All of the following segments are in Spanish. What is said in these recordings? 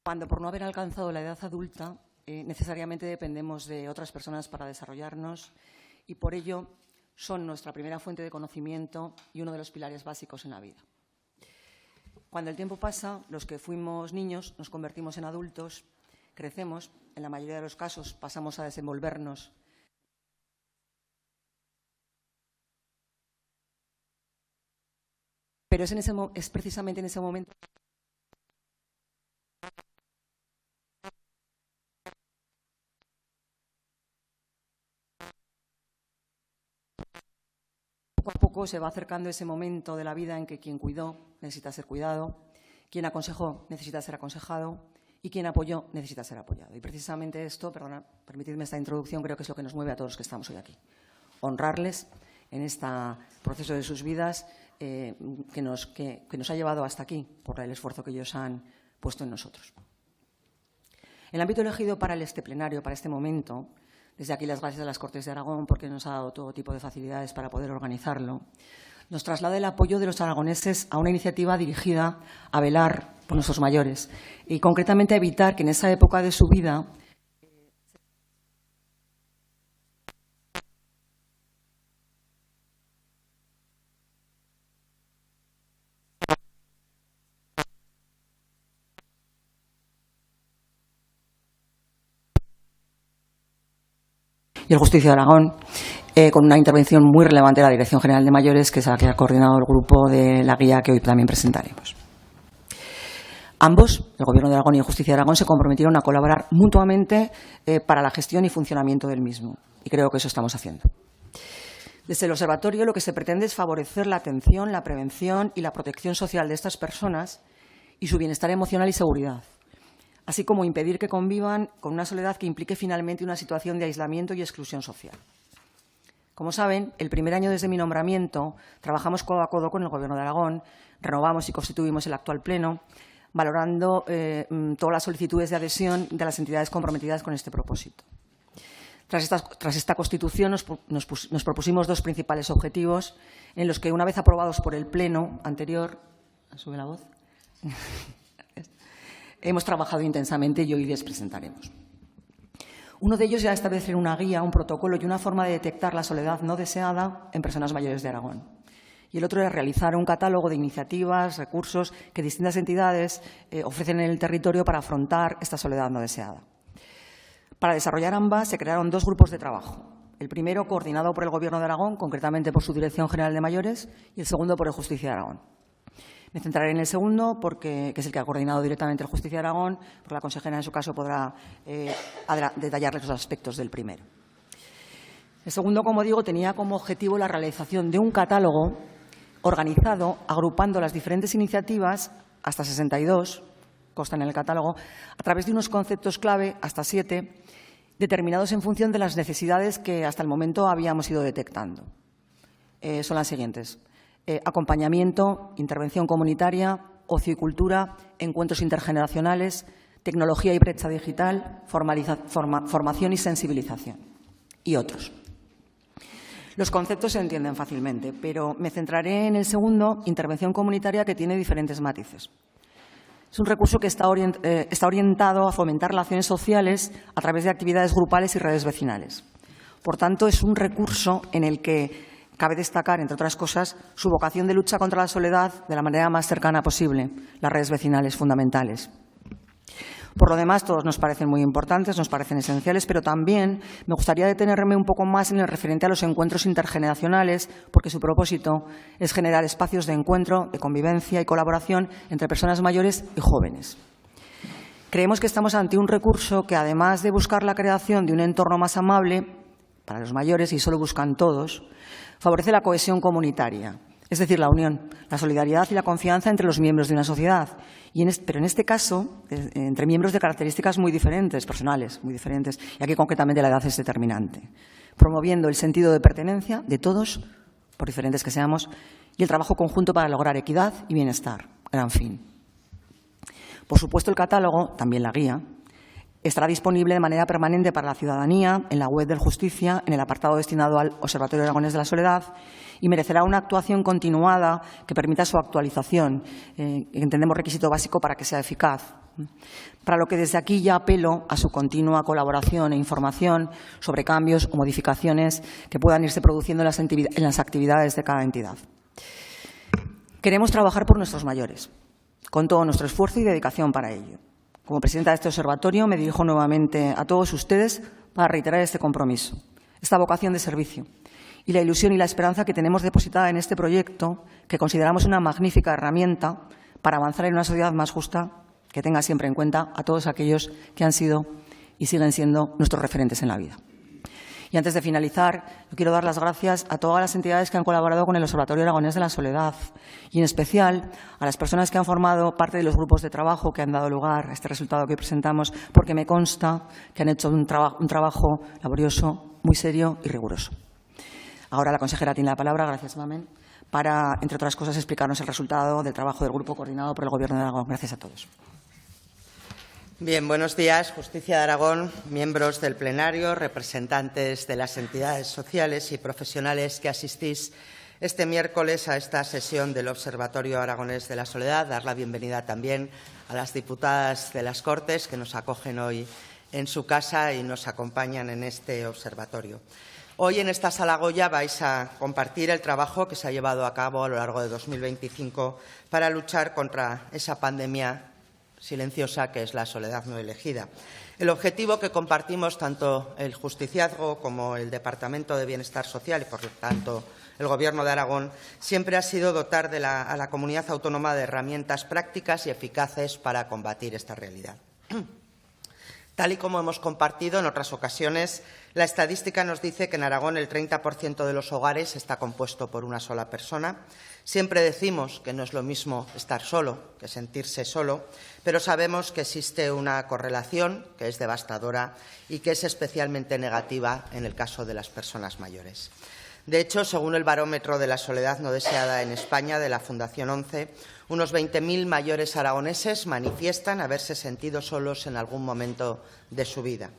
Cuando por no haber alcanzado la edad adulta, necesariamente dependemos de otras personas para desarrollarnos y por ello son nuestra primera fuente de conocimiento y uno de los pilares básicos en la vida. Cuando el tiempo pasa, los que fuimos niños nos convertimos en adultos, crecemos, en la mayoría de los casos pasamos a desenvolvernos pero es precisamente en ese momento poco a poco se va acercando ese momento de la vida en que quien cuidó necesita ser cuidado, quien aconsejó necesita ser aconsejado y quien apoyó necesita ser apoyado. Y precisamente esto, permitidme esta introducción, creo que es lo que nos mueve a todos los que estamos hoy aquí. Honrarles en este proceso de sus vidas que nos ha llevado hasta aquí por el esfuerzo que ellos han puesto en nosotros. El ámbito elegido para este plenario, para este momento, desde aquí las gracias a las Cortes de Aragón porque nos ha dado todo tipo de facilidades para poder organizarlo, nos traslada el apoyo de los aragoneses a una iniciativa dirigida a velar por nuestros mayores y concretamente a evitar que en esa época de su vida y el Justicia de Aragón, con una intervención muy relevante de la Dirección General de Mayores, que es la que ha coordinado el grupo de la guía que hoy también presentaremos. Ambos, el Gobierno de Aragón y el Justicia de Aragón, se comprometieron a colaborar mutuamente para la gestión y funcionamiento del mismo, y creo que eso estamos haciendo. Desde el observatorio lo que se pretende es favorecer la atención, la prevención y la protección social de estas personas y su bienestar emocional y seguridad, así como impedir que convivan con una soledad que implique finalmente una situación de aislamiento y exclusión social. Como saben, el primer año desde mi nombramiento trabajamos codo a codo con el Gobierno de Aragón, renovamos y constituimos el actual Pleno, valorando todas las solicitudes de adhesión de las entidades comprometidas con este propósito. Tras esta constitución nos propusimos dos principales objetivos en los que, una vez aprobados por el Pleno anterior, ¿sube la voz? Hemos trabajado intensamente y hoy les presentaremos. Uno de ellos era establecer una guía, un protocolo y una forma de detectar la soledad no deseada en personas mayores de Aragón. Y el otro era realizar un catálogo de iniciativas, recursos que distintas entidades ofrecen en el territorio para afrontar esta soledad no deseada. Para desarrollar ambas se crearon dos grupos de trabajo. El primero coordinado por el Gobierno de Aragón, concretamente por su Dirección General de Mayores, y el segundo por el Justicia de Aragón. Me centraré en el segundo, que es el que ha coordinado directamente el Justicia de Aragón, porque la consejera en su caso podrá detallarles los aspectos del primero. El segundo, como digo, tenía como objetivo la realización de un catálogo organizado, agrupando las diferentes iniciativas, hasta 62, constan en el catálogo, a través de unos conceptos clave, hasta 7, determinados en función de las necesidades que hasta el momento habíamos ido detectando. Son las siguientes: acompañamiento, intervención comunitaria, ocio y cultura, encuentros intergeneracionales, tecnología y brecha digital, formación y sensibilización, y otros. Los conceptos se entienden fácilmente, pero me centraré en el segundo, intervención comunitaria, que tiene diferentes matices. Es un recurso que está orientado a fomentar relaciones sociales a través de actividades grupales y redes vecinales. Por tanto, es un recurso en el que cabe destacar, entre otras cosas, su vocación de lucha contra la soledad de la manera más cercana posible, las redes vecinales fundamentales. Por lo demás, todos nos parecen muy importantes, nos parecen esenciales, pero también me gustaría detenerme un poco más en el referente a los encuentros intergeneracionales, porque su propósito es generar espacios de encuentro, de convivencia y colaboración entre personas mayores y jóvenes. Creemos que estamos ante un recurso que, además de buscar la creación de un entorno más amable para los mayores, y eso lo buscan todos, favorece la cohesión comunitaria, es decir, la unión, la solidaridad y la confianza entre los miembros de una sociedad, pero en este caso, entre miembros de características muy diferentes, personales, muy diferentes, y aquí concretamente la edad es determinante, promoviendo el sentido de pertenencia de todos, por diferentes que seamos, y el trabajo conjunto para lograr equidad y bienestar, gran fin. Por supuesto, el catálogo, también la guía, Estará disponible de manera permanente para la ciudadanía en la web del Justicia, en el apartado destinado al Observatorio Aragonés de la Soledad, y merecerá una actuación continuada que permita su actualización, entendemos requisito básico para que sea eficaz. Para lo que desde aquí ya apelo a su continua colaboración e información sobre cambios o modificaciones que puedan irse produciendo en las actividades de cada entidad. Queremos trabajar por nuestros mayores, con todo nuestro esfuerzo y dedicación para ello. Como presidenta de este observatorio, me dirijo nuevamente a todos ustedes para reiterar este compromiso, esta vocación de servicio y la ilusión y la esperanza que tenemos depositada en este proyecto, que consideramos una magnífica herramienta para avanzar en una sociedad más justa que tenga siempre en cuenta a todos aquellos que han sido y siguen siendo nuestros referentes en la vida. Y antes de finalizar, yo quiero dar las gracias a todas las entidades que han colaborado con el Observatorio Aragonés de la Soledad y, en especial, a las personas que han formado parte de los grupos de trabajo que han dado lugar a este resultado que hoy presentamos, porque me consta que han hecho un trabajo laborioso, muy serio y riguroso. Ahora la consejera tiene la palabra, gracias, Mamen, para, entre otras cosas, explicarnos el resultado del trabajo del grupo coordinado por el Gobierno de Aragón. Gracias a todos. Bien, buenos días. Justicia de Aragón, miembros del plenario, representantes de las entidades sociales y profesionales que asistís este miércoles a esta sesión del Observatorio Aragonés de la Soledad. Dar la bienvenida también a las diputadas de las Cortes que nos acogen hoy en su casa y nos acompañan en este observatorio. Hoy en esta Sala Goya vais a compartir el trabajo que se ha llevado a cabo a lo largo de 2025 para luchar contra esa pandemia silenciosa que es la soledad no elegida. El objetivo que compartimos tanto el Justiciazgo como el Departamento de Bienestar Social y, por lo tanto, el Gobierno de Aragón, siempre ha sido dotar a la comunidad autónoma de herramientas prácticas y eficaces para combatir esta realidad. Tal y como hemos compartido en otras ocasiones, la estadística nos dice que en Aragón el 30% de los hogares está compuesto por una sola persona. Siempre decimos que no es lo mismo estar solo que sentirse solo, pero sabemos que existe una correlación que es devastadora y que es especialmente negativa en el caso de las personas mayores. De hecho, según el barómetro de la soledad no deseada en España de la Fundación 11, unos 20.000 mayores aragoneses manifiestan haberse sentido solos en algún momento de su vida.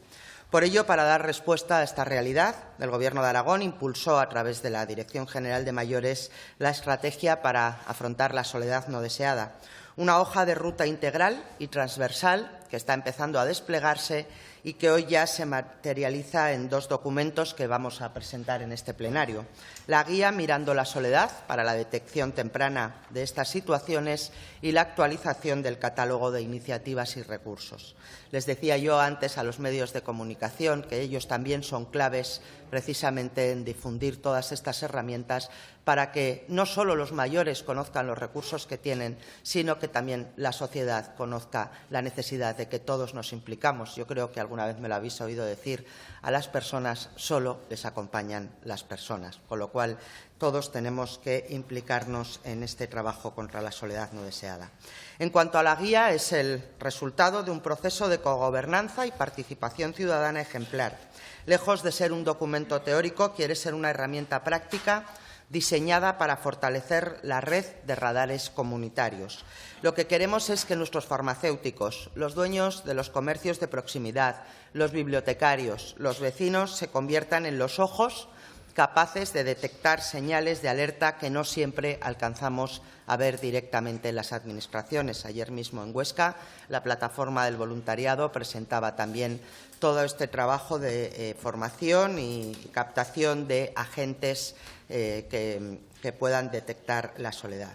Por ello, para dar respuesta a esta realidad, el Gobierno de Aragón impulsó, a través de la Dirección General de Mayores, la estrategia para afrontar la soledad no deseada, una hoja de ruta integral y transversal que está empezando a desplegarse y que hoy ya se materializa en dos documentos que vamos a presentar en este plenario. La guía Mirando la soledad para la detección temprana de estas situaciones y la actualización del catálogo de iniciativas y recursos. Les decía yo antes a los medios de comunicación que ellos también son claves precisamente en difundir todas estas herramientas para que no solo los mayores conozcan los recursos que tienen, sino que también la sociedad conozca la necesidad de que todos nos implicamos. Yo creo que alguna vez me lo habéis oído decir, a las personas solo les acompañan las personas, con lo cual todos tenemos que implicarnos en este trabajo contra la soledad no deseada. En cuanto a la guía, es el resultado de un proceso de cogobernanza y participación ciudadana ejemplar. Lejos de ser un documento teórico, quiere ser una herramienta práctica diseñada para fortalecer la red de radares comunitarios. Lo que queremos es que nuestros farmacéuticos, los dueños de los comercios de proximidad, los bibliotecarios, los vecinos se conviertan en los ojos capaces de detectar señales de alerta que no siempre alcanzamos a ver directamente en las administraciones. Ayer mismo en Huesca, la plataforma del voluntariado presentaba también todo este trabajo de formación y captación de agentes que puedan detectar la soledad.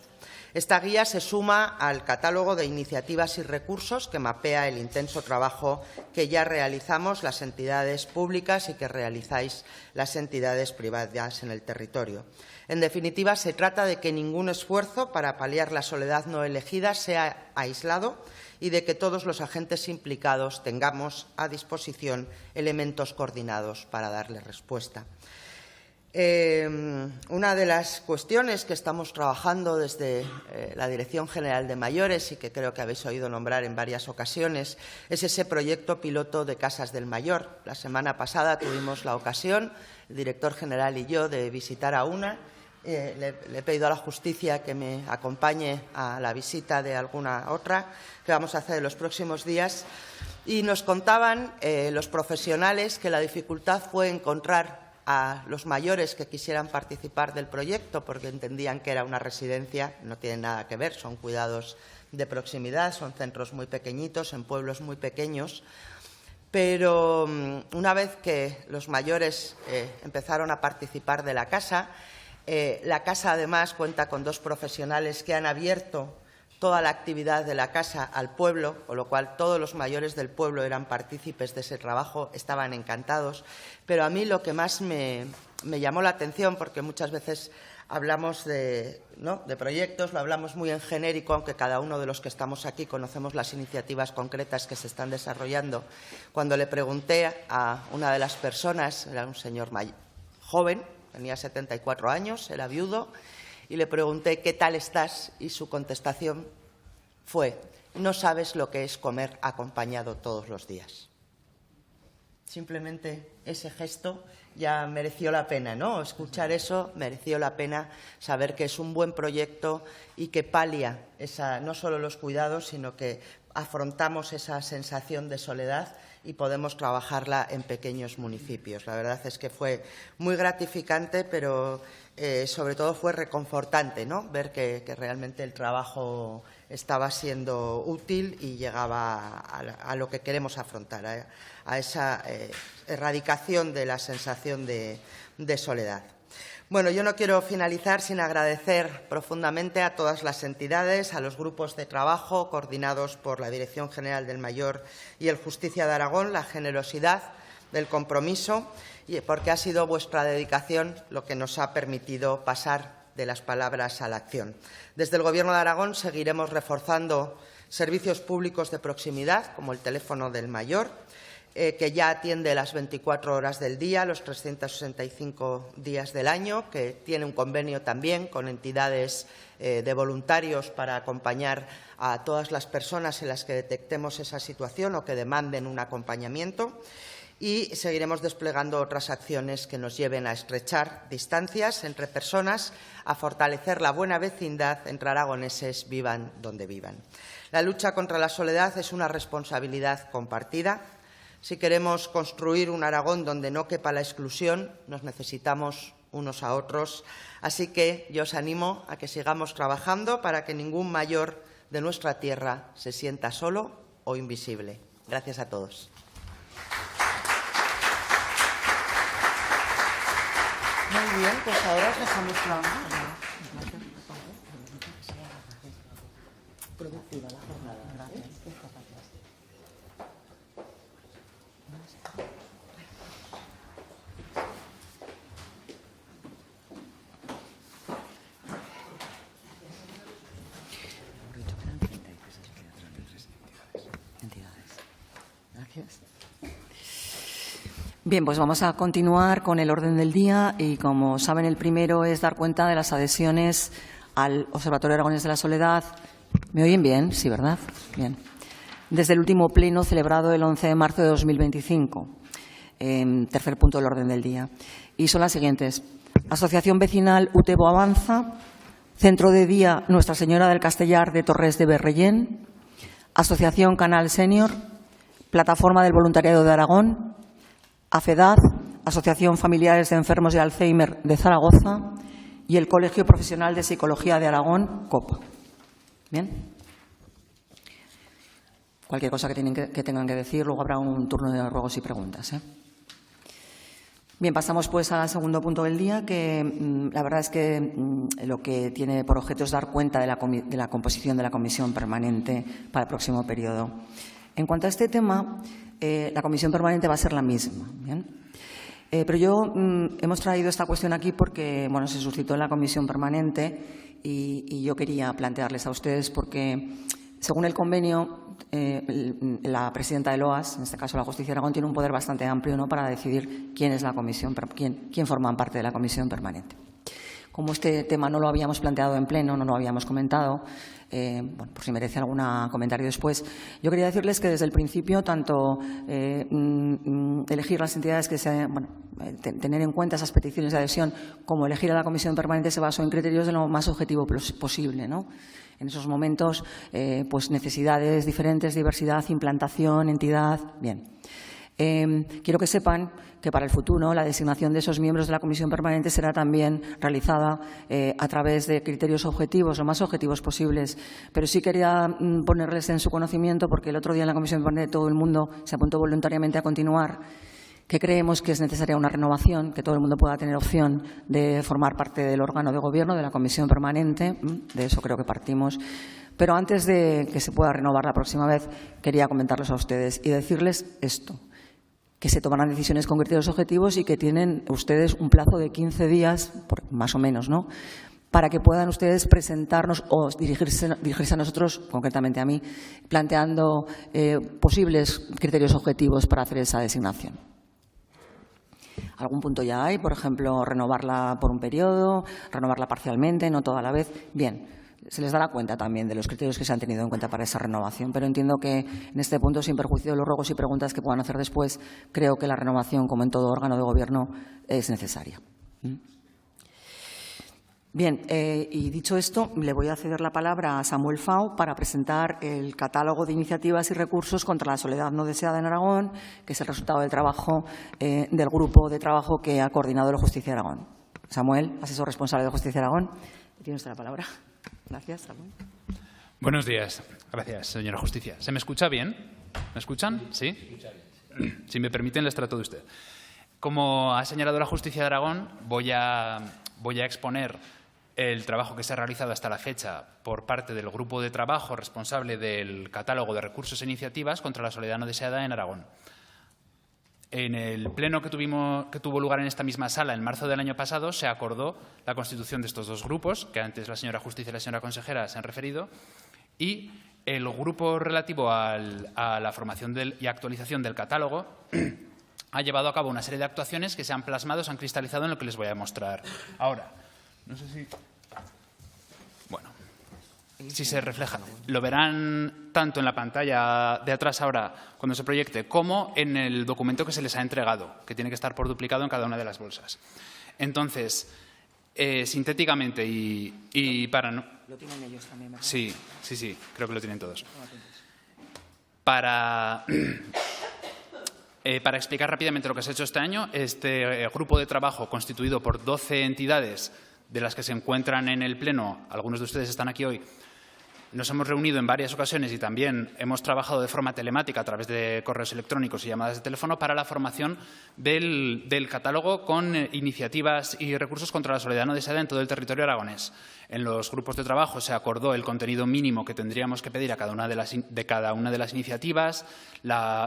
Esta guía se suma al catálogo de iniciativas y recursos que mapea el intenso trabajo que ya realizamos las entidades públicas y que realizáis las entidades privadas en el territorio. En definitiva, se trata de que ningún esfuerzo para paliar la soledad no elegida sea aislado y de que todos los agentes implicados tengamos a disposición elementos coordinados para darle respuesta. Una de las cuestiones que estamos trabajando desde la Dirección General de Mayores y que creo que habéis oído nombrar en varias ocasiones es ese proyecto piloto de Casas del Mayor. La semana pasada tuvimos la ocasión, el director general y yo, de visitar a una le he pedido a la justicia que me acompañe a la visita de alguna otra que vamos a hacer en los próximos días. Y nos contaban los profesionales que la dificultad fue encontrar a los mayores que quisieran participar del proyecto, porque entendían que era una residencia, no tiene nada que ver, son cuidados de proximidad, son centros muy pequeñitos, en pueblos muy pequeños. Pero una vez que los mayores empezaron a participar de la casa además cuenta con 2 profesionales que han abierto toda la actividad de la casa al pueblo, con lo cual todos los mayores del pueblo eran partícipes de ese trabajo, estaban encantados. Pero a mí lo que más me llamó la atención, porque muchas veces hablamos de proyectos, lo hablamos muy en genérico, aunque cada uno de los que estamos aquí conocemos las iniciativas concretas que se están desarrollando. Cuando le pregunté a una de las personas, era un señor joven, tenía 74 años, era viudo, y le pregunté ¿qué tal estás? Y su contestación fue: no sabes lo que es comer acompañado todos los días. Simplemente ese gesto ya mereció la pena, ¿no? Escuchar eso mereció la pena, saber que es un buen proyecto y que palia no solo los cuidados, sino que afrontamos esa sensación de soledad y podemos trabajarla en pequeños municipios. La verdad es que fue muy gratificante, pero sobre todo fue reconfortante, ¿no? Ver que realmente el trabajo estaba siendo útil y llegaba a lo que queremos afrontar, a esa erradicación de la sensación de soledad. Bueno, yo no quiero finalizar sin agradecer profundamente a todas las entidades, a los grupos de trabajo coordinados por la Dirección General del Mayor y el Justicia de Aragón, la generosidad del compromiso, y porque ha sido vuestra dedicación lo que nos ha permitido pasar de las palabras a la acción. Desde el Gobierno de Aragón seguiremos reforzando servicios públicos de proximidad, como el teléfono del mayor, que ya atiende las 24 horas del día, los 365 días del año, que tiene un convenio también con entidades de voluntarios para acompañar a todas las personas en las que detectemos esa situación o que demanden un acompañamiento. Y seguiremos desplegando otras acciones que nos lleven a estrechar distancias entre personas, a fortalecer la buena vecindad entre aragoneses, vivan donde vivan. La lucha contra la soledad es una responsabilidad compartida. Si queremos construir un Aragón donde no quepa la exclusión, nos necesitamos unos a otros. Así que yo os animo a que sigamos trabajando para que ningún mayor de nuestra tierra se sienta solo o invisible. Gracias a todos. Muy bien, pues ahora os dejamos trabajar. Productiva la jornada. Gracias. Bien, pues vamos a continuar con el orden del día y, como saben, el primero es dar cuenta de las adhesiones al Observatorio Aragonés de la Soledad. ¿Me oyen bien? Sí, ¿verdad? Bien. Desde el último pleno celebrado el 11 de marzo de 2025. Tercer punto del orden del día. Y son las siguientes. Asociación Vecinal Utebo Avanza, Centro de Día Nuestra Señora del Castellar de Torres de Berrellén, Asociación Canal Senior, Plataforma del Voluntariado de Aragón, AFEDAD, Asociación Familiares de Enfermos de Alzheimer de Zaragoza, y el Colegio Profesional de Psicología de Aragón, COPA. ¿Bien? Cualquier cosa que tengan que decir, luego habrá un turno de ruegos y preguntas. Bien, pasamos pues al segundo punto del día, que la verdad es que lo que tiene por objeto es dar cuenta de la composición de la comisión permanente para el próximo periodo. En cuanto a este tema, la comisión permanente va a ser la misma. ¿Bien? Pero hemos traído esta cuestión aquí porque se suscitó en la comisión permanente y yo quería plantearles a ustedes porque, según el convenio, la presidenta del OAS, en este caso la Justicia de Aragón, tiene un poder bastante amplio, ¿no?, para decidir quién es la comisión, quién forman parte de la comisión permanente. como este tema no lo habíamos planteado en pleno, no lo habíamos comentado, bueno, por si merece algún comentario después, yo quería decirles que desde el principio, tanto elegir las entidades que tener en cuenta esas peticiones de adhesión, como elegir a la comisión permanente se basó en criterios de lo más objetivo posible, ¿no? En esos momentos, pues necesidades diferentes, diversidad, implantación, entidad. Bien. Quiero que sepan que para el futuro la designación de esos miembros de la comisión permanente será también realizada a través de criterios objetivos, lo más objetivos posibles. Pero sí quería ponerles en su conocimiento, porque el otro día en la comisión permanente todo el mundo se apuntó voluntariamente a continuar, que creemos que es necesaria una renovación, que todo el mundo pueda tener opción de formar parte del órgano de gobierno, de la comisión permanente. De eso creo que partimos. Pero antes de que se pueda renovar la próxima vez, quería comentarles a ustedes y decirles esto, que se tomarán decisiones con criterios objetivos y que tienen ustedes un plazo de 15 días, más o menos, ¿no?, para que puedan ustedes presentarnos o dirigirse a nosotros, concretamente a mí, planteando posibles criterios objetivos para hacer esa designación. Algún punto ya hay, por ejemplo, renovarla por un periodo, renovarla parcialmente, no toda la vez. Bien. Se les dará cuenta también de los criterios que se han tenido en cuenta para esa renovación, pero entiendo que en este punto, sin perjuicio de los ruegos y preguntas que puedan hacer después, creo que la renovación, como en todo órgano de gobierno, es necesaria. Bien, y dicho esto, le voy a ceder la palabra a Samuel Fau para presentar el catálogo de iniciativas y recursos contra la soledad no deseada en Aragón, que es el resultado del trabajo del grupo de trabajo que ha coordinado la Justicia de Aragón. Samuel, asesor responsable de Justicia de Aragón, tiene usted la palabra. Gracias, Samuel. Buenos días. Gracias, señora Justicia. ¿Se me escucha bien? ¿Me escuchan? ¿Sí? Si me permiten, les trato de usted. Como ha señalado la Justicia de Aragón, voy a exponer el trabajo que se ha realizado hasta la fecha por parte del grupo de trabajo responsable del catálogo de recursos e iniciativas contra la soledad no deseada en Aragón. En el pleno que tuvo lugar en esta misma sala en marzo del año pasado se acordó la constitución de estos dos grupos, que antes la señora Justicia y la señora consejera se han referido, y el grupo relativo a la formación y actualización del catálogo ha llevado a cabo una serie de actuaciones que se han plasmado, se han cristalizado en lo que les voy a mostrar ahora. No sé si... Bueno, si se refleja. Lo verán tanto en la pantalla de atrás ahora, cuando se proyecte, como en el documento que se les ha entregado, que tiene que estar por duplicado en cada una de las bolsas. Entonces, sintéticamente y para... No... Lo tienen ellos también, ¿verdad? Sí, creo que lo tienen todos. Para explicar rápidamente lo que se ha hecho este año, este grupo de trabajo constituido por 12 entidades de las que se encuentran en el Pleno, algunos de ustedes están aquí hoy, nos hemos reunido en varias ocasiones y también hemos trabajado de forma telemática a través de correos electrónicos y llamadas de teléfono para la formación del catálogo con iniciativas y recursos contra la soledad no deseada en todo el territorio aragonés. En los grupos de trabajo se acordó el contenido mínimo que tendríamos que pedir a cada una de las iniciativas,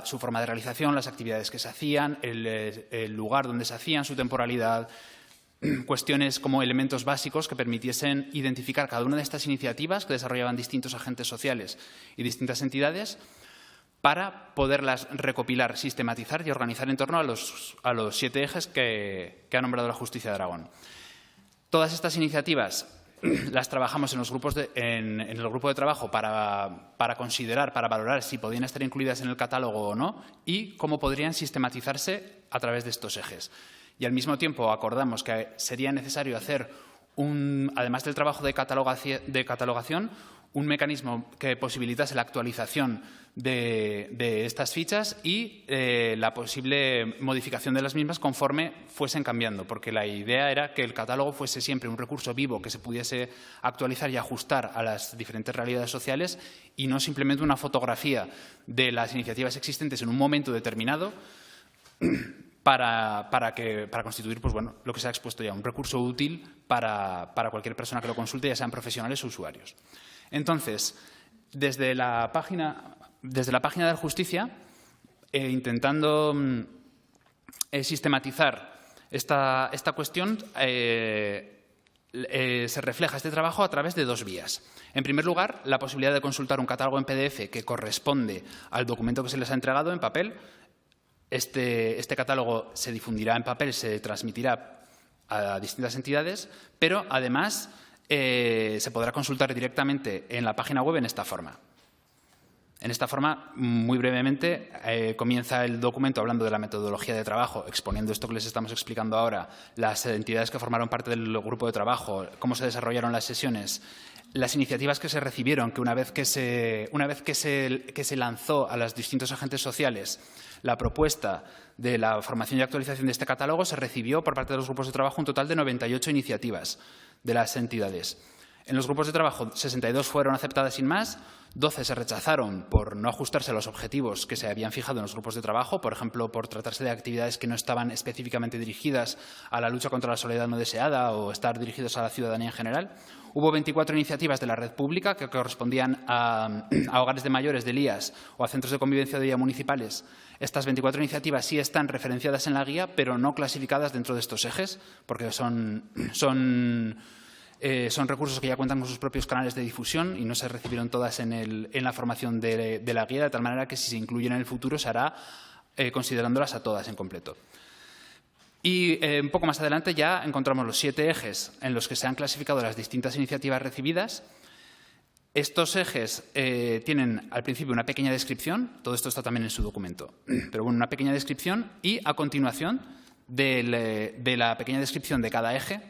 su forma de realización, las actividades que se hacían, el lugar donde se hacían, su temporalidad, cuestiones como elementos básicos que permitiesen identificar cada una de estas iniciativas que desarrollaban distintos agentes sociales y distintas entidades para poderlas recopilar, sistematizar y organizar en torno a los 7 ejes que ha nombrado la Justicia de Aragón. Todas estas iniciativas las trabajamos en el grupo de trabajo para considerar, para valorar si podían estar incluidas en el catálogo o no y cómo podrían sistematizarse a través de estos ejes. Y al mismo tiempo acordamos que sería necesario hacer, además del trabajo de catalogación, un mecanismo que posibilitase la actualización de estas fichas y la posible modificación de las mismas conforme fuesen cambiando, porque la idea era que el catálogo fuese siempre un recurso vivo que se pudiese actualizar y ajustar a las diferentes realidades sociales y no simplemente una fotografía de las iniciativas existentes en un momento determinado para constituir lo que se ha expuesto ya, un recurso útil para cualquier persona que lo consulte, ya sean profesionales o usuarios. Entonces, desde la página de Justicia, intentando sistematizar esta cuestión, se refleja este trabajo a través de 2 vías. En primer lugar, la posibilidad de consultar un catálogo en PDF que corresponde al documento que se les ha entregado en papel. Este catálogo se difundirá en papel, se transmitirá a distintas entidades, pero además se podrá consultar directamente en la página web en esta forma. En esta forma, muy brevemente, comienza el documento hablando de la metodología de trabajo, exponiendo esto que les estamos explicando ahora, las entidades que formaron parte del grupo de trabajo, cómo se desarrollaron las sesiones, las iniciativas que se recibieron, que una vez que se lanzó a los distintos agentes sociales la propuesta de la formación y actualización de este catálogo, se recibió por parte de los grupos de trabajo un total de 98 iniciativas de las entidades. En los grupos de trabajo, 62 fueron aceptadas sin más, 12 se rechazaron por no ajustarse a los objetivos que se habían fijado en los grupos de trabajo, por ejemplo, por tratarse de actividades que no estaban específicamente dirigidas a la lucha contra la soledad no deseada o estar dirigidos a la ciudadanía en general. Hubo 24 iniciativas de la red pública que correspondían a hogares de mayores del IAS o a centros de convivencia de día municipales. Estas 24 iniciativas sí están referenciadas en la guía, pero no clasificadas dentro de estos ejes, porque son recursos que ya cuentan con sus propios canales de difusión y no se recibieron todas en la formación de la guía, de tal manera que si se incluyen en el futuro se hará considerándolas a todas en completo. Y un poco más adelante ya encontramos los 7 ejes en los que se han clasificado las distintas iniciativas recibidas. Estos ejes tienen al principio una pequeña descripción, todo esto está también en su documento, pero bueno, una pequeña descripción y a continuación de la pequeña descripción de cada eje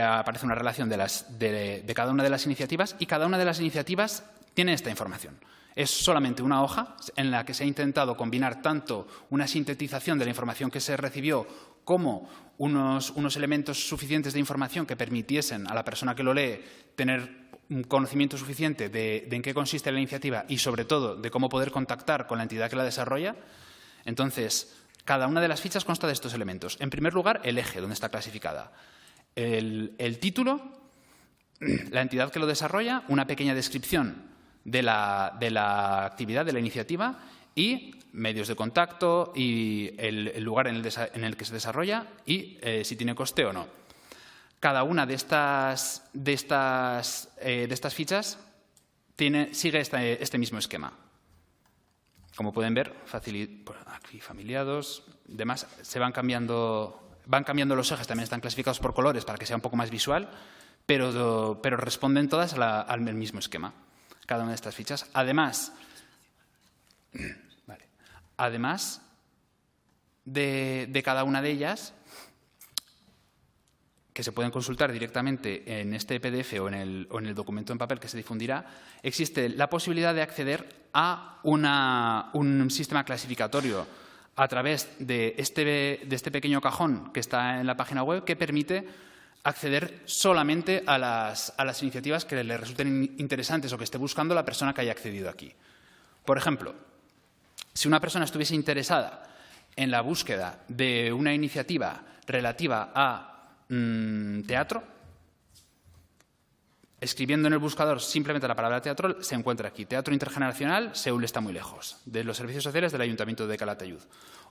aparece una relación de cada una de las iniciativas y cada una de las iniciativas tiene esta información. Es solamente una hoja en la que se ha intentado combinar tanto una sintetización de la información que se recibió como unos elementos suficientes de información que permitiesen a la persona que lo lee tener un conocimiento suficiente de en qué consiste la iniciativa y, sobre todo, de cómo poder contactar con la entidad que la desarrolla. Entonces, cada una de las fichas consta de estos elementos. En primer lugar, el eje, donde está clasificada. El título, la entidad que lo desarrolla, una pequeña descripción de la actividad, de la iniciativa y medios de contacto y el lugar en el que se desarrolla y si tiene coste o no. Cada una de estas fichas sigue este mismo esquema. Como pueden ver, aquí familiados, demás, van cambiando los ejes, también están clasificados por colores para que sea un poco más visual, pero responden todas al mismo esquema, cada una de estas fichas. Además de cada una de ellas, que se pueden consultar directamente en este PDF o en el documento en papel que se difundirá, existe la posibilidad de acceder a un sistema clasificatorio a través de este pequeño cajón que está en la página web, que permite acceder solamente a las iniciativas que le resulten interesantes o que esté buscando la persona que haya accedido aquí. Por ejemplo, si una persona estuviese interesada en la búsqueda de una iniciativa relativa a teatro, escribiendo en el buscador simplemente la palabra teatro, se encuentra aquí. Teatro intergeneracional, Seúl está muy lejos, de los servicios sociales del Ayuntamiento de Calatayud.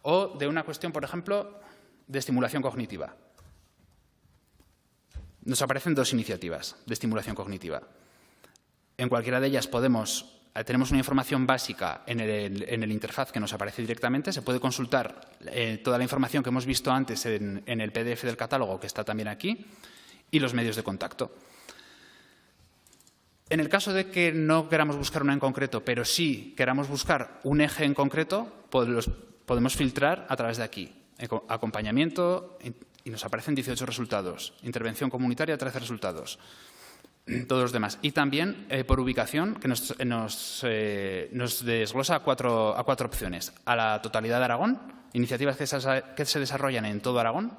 O de una cuestión, por ejemplo, de estimulación cognitiva. Nos aparecen 2 iniciativas de estimulación cognitiva. En cualquiera de ellas tenemos una información básica en el interfaz que nos aparece directamente. Se puede consultar toda la información que hemos visto antes en el PDF del catálogo, que está también aquí, y los medios de contacto. En el caso de que no queramos buscar una en concreto, pero sí queramos buscar un eje en concreto, podemos filtrar a través de aquí. Acompañamiento, y nos aparecen 18 resultados. Intervención comunitaria, 13 resultados. Todos los demás. Y también por ubicación, que nos desglosa a cuatro opciones. A la totalidad de Aragón, iniciativas que se desarrollan en todo Aragón,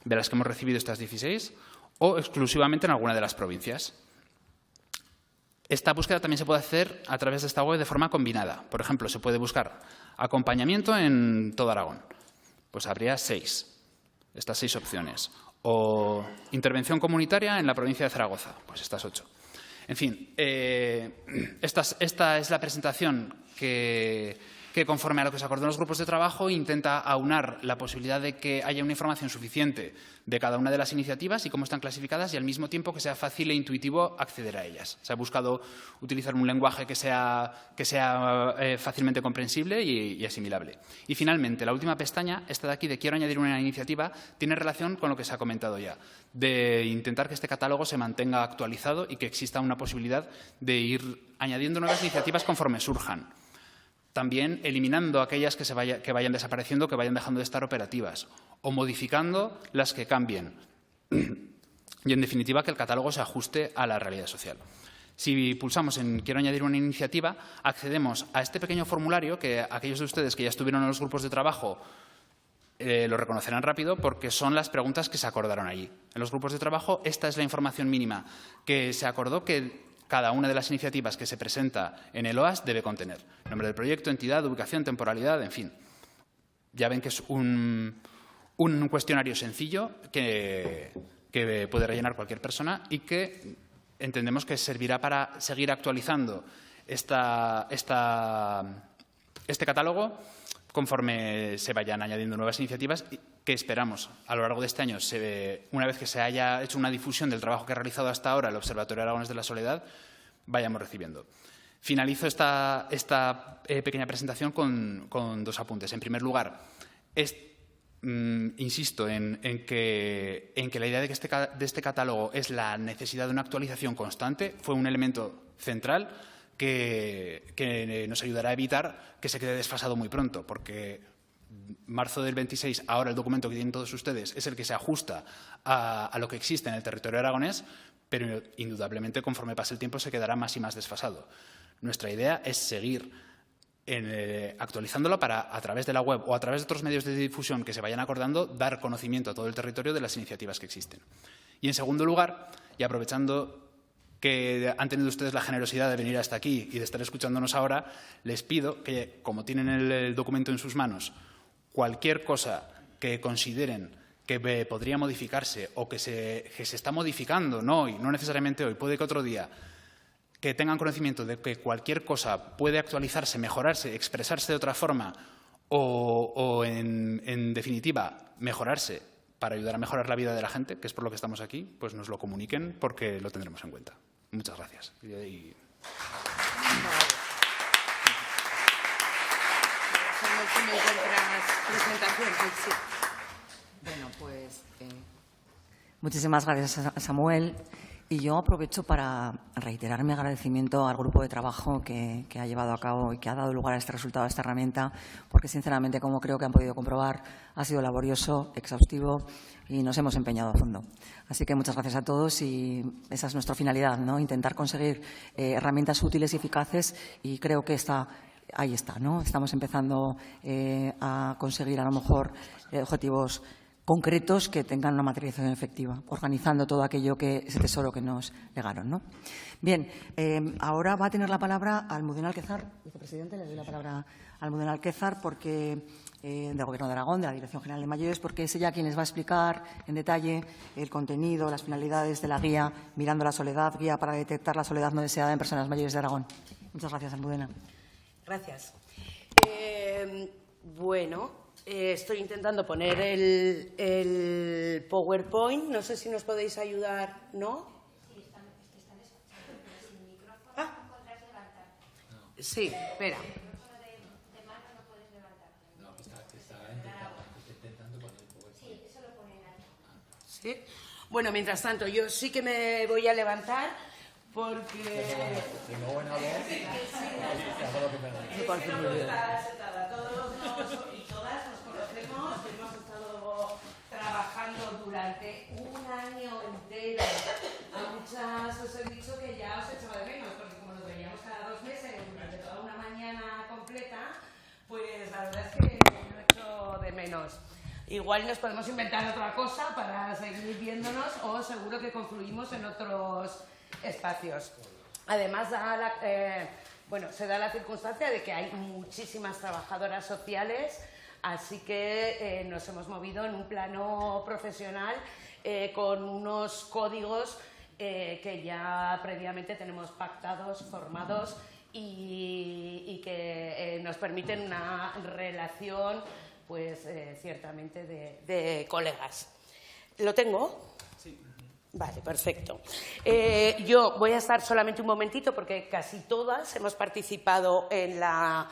de las que hemos recibido estas 16, o exclusivamente en alguna de las provincias. Esta búsqueda también se puede hacer a través de esta web de forma combinada. Por ejemplo, se puede buscar acompañamiento en todo Aragón. Pues habría estas 6 opciones. O intervención comunitaria en la provincia de Zaragoza, pues estas 8. En fin, esta es la presentación que conforme a lo que se acordó en los grupos de trabajo, intenta aunar la posibilidad de que haya una información suficiente de cada una de las iniciativas y cómo están clasificadas y al mismo tiempo que sea fácil e intuitivo acceder a ellas. Se ha buscado utilizar un lenguaje que sea fácilmente comprensible y asimilable. Y finalmente, la última pestaña, esta de aquí, de quiero añadir una iniciativa, tiene relación con lo que se ha comentado ya, de intentar que este catálogo se mantenga actualizado y que exista una posibilidad de ir añadiendo nuevas iniciativas conforme surjan. También eliminando aquellas que vayan desapareciendo, que vayan dejando de estar operativas, o modificando las que cambien. Y, en definitiva, que el catálogo se ajuste a la realidad social. Si pulsamos en quiero añadir una iniciativa, accedemos a este pequeño formulario que aquellos de ustedes que ya estuvieron en los grupos de trabajo lo reconocerán rápido porque son las preguntas que se acordaron allí. En los grupos de trabajo, esta es la información mínima que se acordó que cada una de las iniciativas que se presenta en el OAS debe contener. Nombre del proyecto, entidad, ubicación, temporalidad, en fin. Ya ven que es un cuestionario sencillo que puede rellenar cualquier persona y que entendemos que servirá para seguir actualizando este catálogo conforme se vayan añadiendo nuevas iniciativas que esperamos a lo largo de este año, una vez que se haya hecho una difusión del trabajo que ha realizado hasta ahora el Observatorio Aragonés de la Soledad, vayamos recibiendo. Finalizo esta pequeña presentación con dos apuntes. En primer lugar, insisto en que la idea de este catálogo es la necesidad de una actualización constante. Fue un elemento central que nos ayudará a evitar que se quede desfasado muy pronto, porque marzo del 26, ahora el documento que tienen todos ustedes es el que se ajusta a lo que existe en el territorio aragonés, pero indudablemente conforme pase el tiempo se quedará más y más desfasado. Nuestra idea es seguir actualizándolo para, a través de la web o a través de otros medios de difusión que se vayan acordando, dar conocimiento a todo el territorio de las iniciativas que existen. Y, en segundo lugar, y aprovechando que han tenido ustedes la generosidad de venir hasta aquí y de estar escuchándonos ahora, les pido que, como tienen el documento en sus manos, cualquier cosa que consideren que podría modificarse o que se está modificando, no hoy, no necesariamente hoy, puede que otro día, que tengan conocimiento de que cualquier cosa puede actualizarse, mejorarse, expresarse de otra forma o en definitiva, mejorarse para ayudar a mejorar la vida de la gente, que es por lo que estamos aquí, pues nos lo comuniquen porque lo tendremos en cuenta. Muchas gracias. Bueno, pues muchísimas gracias a Samuel. Y yo aprovecho para reiterar mi agradecimiento al grupo de trabajo que ha llevado a cabo y que ha dado lugar a este resultado, a esta herramienta, porque sinceramente, como creo que han podido comprobar, ha sido laborioso, exhaustivo y nos hemos empeñado a fondo. Así que muchas gracias a todos y esa es nuestra finalidad, ¿no? Intentar conseguir herramientas útiles y eficaces y creo que ahí está, ¿no? Estamos empezando a conseguir a lo mejor objetivos concretos que tengan una materialización efectiva, organizando todo aquello ese tesoro que nos legaron, ¿no? Bien, ahora va a tener la palabra Almudena Alquezar, vicepresidente, le doy la palabra a Almudena Alquezar del Gobierno de Aragón, de la Dirección General de Mayores, porque es ella quien les va a explicar en detalle el contenido, las finalidades de la guía Mirando la Soledad, guía para detectar la soledad no deseada en personas mayores de Aragón. Muchas gracias, Almudena. Gracias. Bueno. Estoy intentando poner el PowerPoint. No sé si nos podéis ayudar, ¿no? Ah. Sí, espera. ¿Sí? Bueno, mientras tanto, yo sí que me voy a levantar porque... Tengo buena voz. Trabajando durante un año entero. A muchas os he dicho que ya os echaba de menos, porque como nos veíamos cada 2 meses durante toda una mañana completa, pues la verdad es que lo echo de menos. Igual nos podemos inventar otra cosa para seguir viéndonos o seguro que confluimos en otros espacios. Además, se da la circunstancia de que hay muchísimas trabajadoras sociales. Así que nos hemos movido en un plano profesional con unos códigos que ya previamente tenemos pactados, formados y que nos permiten una relación, pues ciertamente de colegas. ¿Lo tengo? Sí. Vale, perfecto. Yo voy a estar solamente un momentito porque casi todas hemos participado en la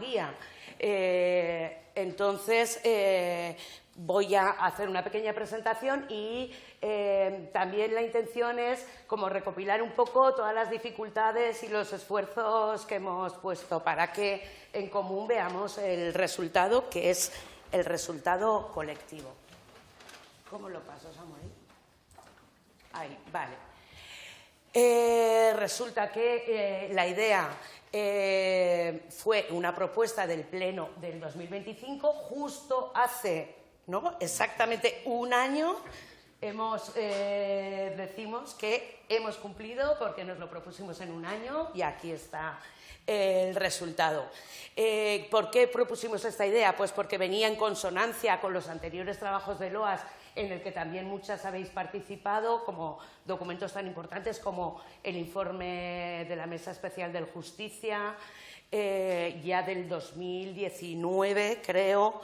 guía. Entonces, voy a hacer una pequeña presentación y también la intención es como recopilar un poco todas las dificultades y los esfuerzos que hemos puesto para que en común veamos el resultado, que es el resultado colectivo. ¿Cómo lo paso, Samuel? Ahí, vale. Resulta que la idea fue una propuesta del Pleno del 2025, justo hace, ¿no?, exactamente un año. Decimos que hemos cumplido porque nos lo propusimos en un año y aquí está el resultado. ¿Por qué propusimos esta idea? Pues porque venía en consonancia con los anteriores trabajos de LOAS, en el que también muchas habéis participado, como documentos tan importantes como el informe de la Mesa Especial de Justicia, ya del 2019, creo,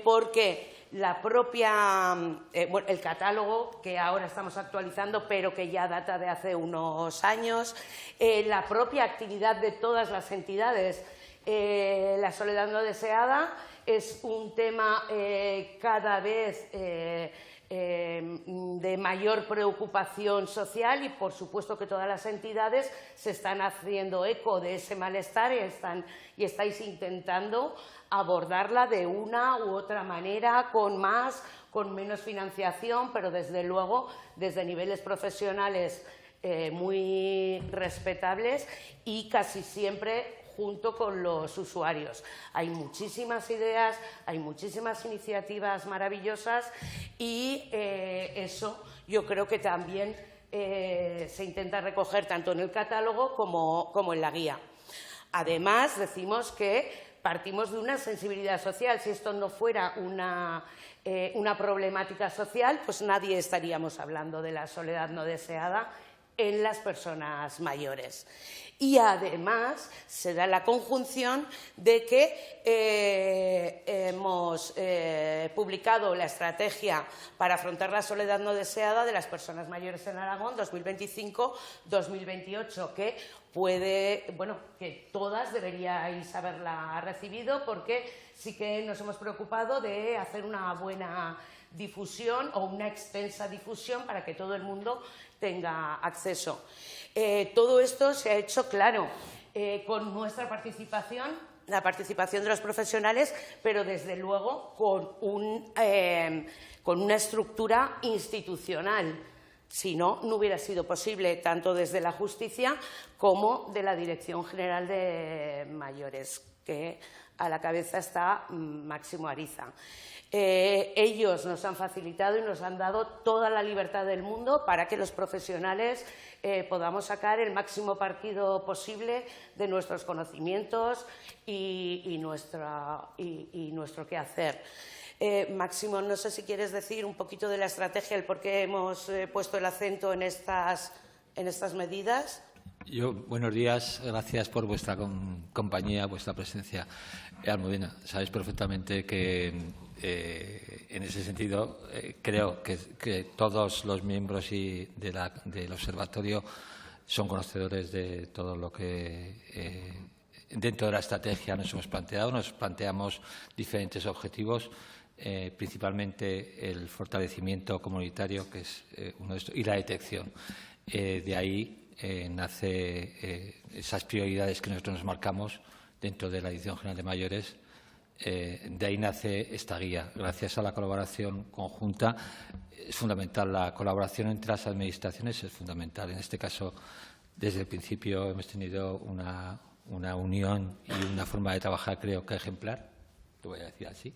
porque la propia, el catálogo que ahora estamos actualizando, pero que ya data de hace unos años, la propia actividad de todas las entidades, la soledad no deseada, es un tema cada vez de mayor preocupación social y, por supuesto, que todas las entidades se están haciendo eco de ese malestar y estáis intentando abordarla de una u otra manera, con más, con menos financiación, pero desde luego desde niveles profesionales muy respetables y casi siempre junto con los usuarios. Hay muchísimas ideas, hay muchísimas iniciativas maravillosas y eso yo creo que también se intenta recoger tanto en el catálogo como en la guía. Además, decimos que partimos de una sensibilidad social. Si esto no fuera una problemática social, pues nadie estaríamos hablando de la soledad no deseada en las personas mayores. Y además se da la conjunción de que hemos publicado la estrategia para afrontar la soledad no deseada de las personas mayores en Aragón 2025-2028, que que todas deberíais haberla recibido, porque sí que nos hemos preocupado de hacer una buena difusión o una extensa difusión para que todo el mundo tenga acceso. Todo esto se ha hecho, claro, con nuestra participación, la participación de los profesionales, pero desde luego con una estructura institucional. Si no, no hubiera sido posible, tanto desde la justicia como de la Dirección General de Mayores, que a la cabeza está Máximo Ariza. Ellos nos han facilitado y nos han dado toda la libertad del mundo para que los profesionales podamos sacar el máximo partido posible de nuestros conocimientos y nuestro quehacer. Máximo, no sé si quieres decir un poquito de la estrategia, el por qué hemos puesto el acento en estas medidas. Buenos días, gracias por vuestra compañía, vuestra presencia. Almudena, sabéis perfectamente que en ese sentido creo que todos los miembros del observatorio son conocedores de todo lo que dentro de la estrategia nos hemos planteado. Nos planteamos diferentes objetivos, principalmente el fortalecimiento comunitario, que es uno de estos, y la detección. De ahí nace esas prioridades que nosotros nos marcamos dentro de la Dirección General de Mayores. De ahí nace esta guía. Gracias a la colaboración conjunta es fundamental. La colaboración entre las administraciones es fundamental. En este caso, desde el principio hemos tenido una unión y una forma de trabajar, creo que ejemplar, lo voy a decir así.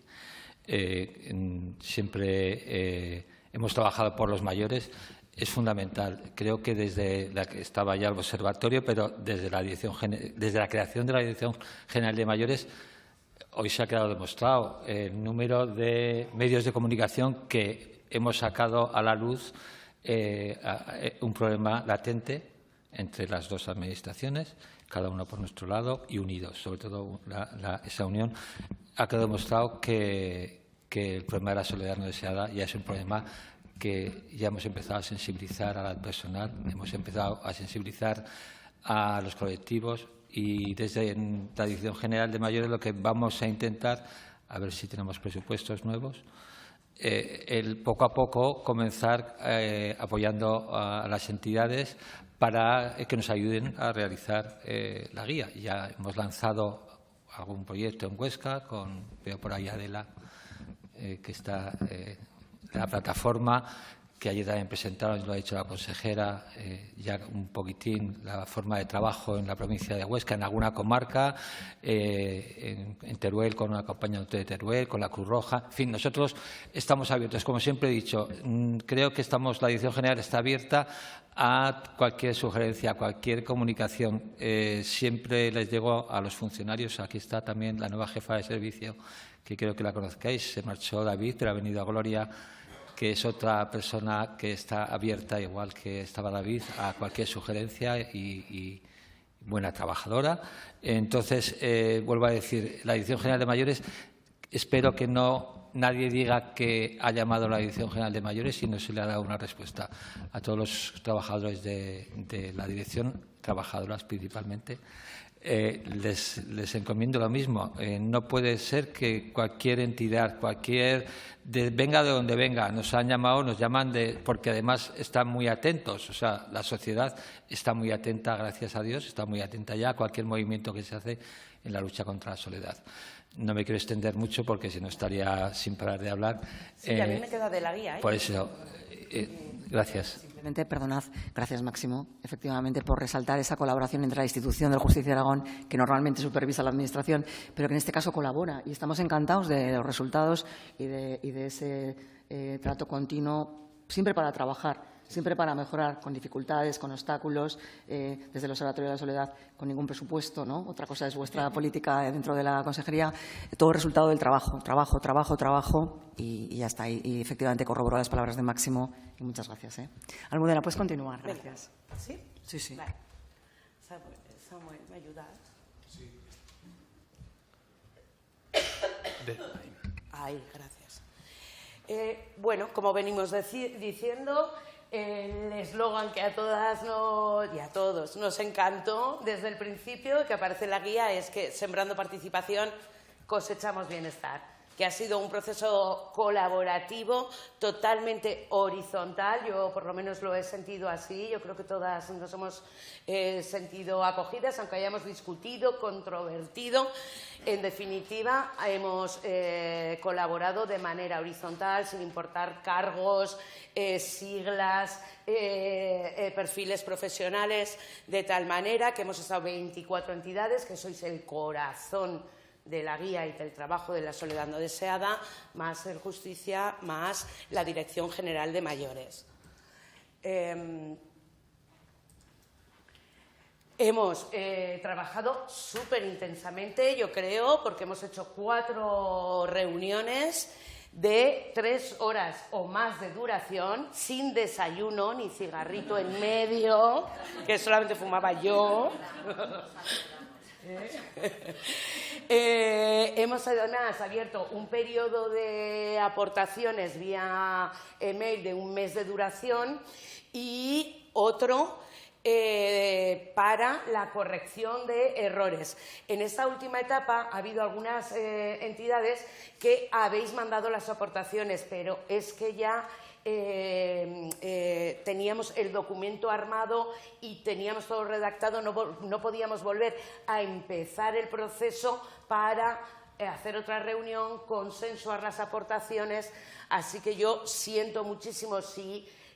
Siempre hemos trabajado por los mayores. Es fundamental. Creo que desde la que estaba ya el observatorio, pero desde la creación de la Dirección General de Mayores, hoy se ha quedado demostrado el número de medios de comunicación que hemos sacado a la luz un problema latente entre las dos administraciones, cada uno por nuestro lado y unidos. Sobre todo esa unión ha quedado demostrado que el problema de la soledad no deseada ya es un problema que ya hemos empezado a sensibilizar al personal, hemos empezado a sensibilizar a los colectivos y desde la Dirección General de Mayores lo que vamos a intentar, a ver si tenemos presupuestos nuevos, el poco a poco comenzar apoyando a las entidades para que nos ayuden a realizar la guía. Ya hemos lanzado algún proyecto en Huesca, veo por ahí Adela, que está en la plataforma, que ayer también presentaron, lo ha dicho la consejera, ya un poquitín la forma de trabajo en la provincia de Huesca, en alguna comarca, en Teruel, con una acompañante de Teruel, con la Cruz Roja. En fin, nosotros estamos abiertos. Como siempre he dicho, creo que la Dirección General está abierta a cualquier sugerencia, a cualquier comunicación. Siempre les digo a los funcionarios, aquí está también la nueva jefa de servicio, que creo que la conozcáis, se marchó David, pero ha venido a Gloria, que es otra persona que está abierta, igual que estaba David, a cualquier sugerencia y buena trabajadora. Entonces, vuelvo a decir, la Dirección General de Mayores, espero que nadie diga que ha llamado a la Dirección General de Mayores y no se le ha dado una respuesta a todos los trabajadores de la dirección, trabajadoras principalmente. Les encomiendo lo mismo. No puede ser que cualquier entidad, venga de donde venga, nos han llamado, nos llaman porque además están muy atentos. O sea, la sociedad está muy atenta, gracias a Dios, está muy atenta ya a cualquier movimiento que se hace en la lucha contra la soledad. No me quiero extender mucho porque si no estaría sin parar de hablar. Sí, a mí me queda de la guía. Por eso, gracias. Simplemente, perdonad, gracias Máximo, efectivamente por resaltar esa colaboración entre la institución del Justicia de Aragón, que normalmente supervisa la Administración, pero que en este caso colabora. Y estamos encantados de los resultados y de ese trato continuo, siempre para trabajar, siempre para mejorar, con dificultades, con obstáculos, desde el Observatorio de la Soledad, con ningún presupuesto, ¿no? Otra cosa es vuestra política dentro de la Consejería. Todo el resultado del trabajo, y ya está. Y efectivamente corroboró las palabras de Máximo y muchas gracias. Almudena, puedes continuar. Gracias. ¿Sí? Sí, sí. Vale. Samuel, ¿me ayudas? Sí. Ay, gracias. Bueno, como venimos diciendo, el eslogan que a todas y a todos nos encantó desde el principio, que aparece en la guía, es que sembrando participación cosechamos bienestar, que ha sido un proceso colaborativo totalmente horizontal. Yo por lo menos lo he sentido así. Yo creo que todas nos hemos sentido acogidas, aunque hayamos discutido, controvertido. En definitiva, hemos colaborado de manera horizontal, sin importar cargos, siglas, perfiles profesionales, de tal manera que hemos estado 24 entidades, que sois el corazón de la guía y del trabajo de la soledad no deseada, más el Justicia, más la Dirección General de Mayores. Hemos trabajado súper intensamente, yo creo, porque hemos hecho 4 reuniones de 3 horas o más de duración, sin desayuno ni cigarrito en medio, que solamente fumaba yo. Hemos además abierto un periodo de aportaciones vía email de 1 mes de duración y otro para la corrección de errores. En esta última etapa ha habido algunas entidades que habéis mandado las aportaciones, pero es que ya teníamos el documento armado y teníamos todo redactado, no podíamos volver a empezar el proceso para hacer otra reunión, consensuar las aportaciones. Así que yo siento muchísimo,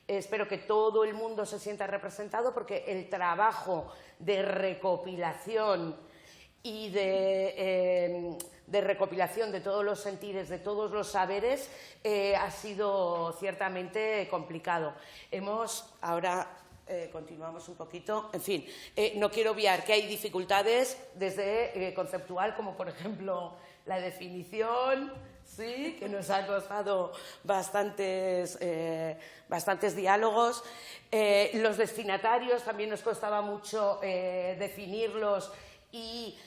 espero que todo el mundo se sienta representado, porque el trabajo de recopilación y de recopilación de todos los sentires, de todos los saberes, ha sido ciertamente complicado. Ahora continuamos un poquito. En fin, no quiero obviar que hay dificultades desde conceptual, como por ejemplo la definición sí, que nos ha costado bastantes diálogos. Los destinatarios también nos costaba mucho definirlos y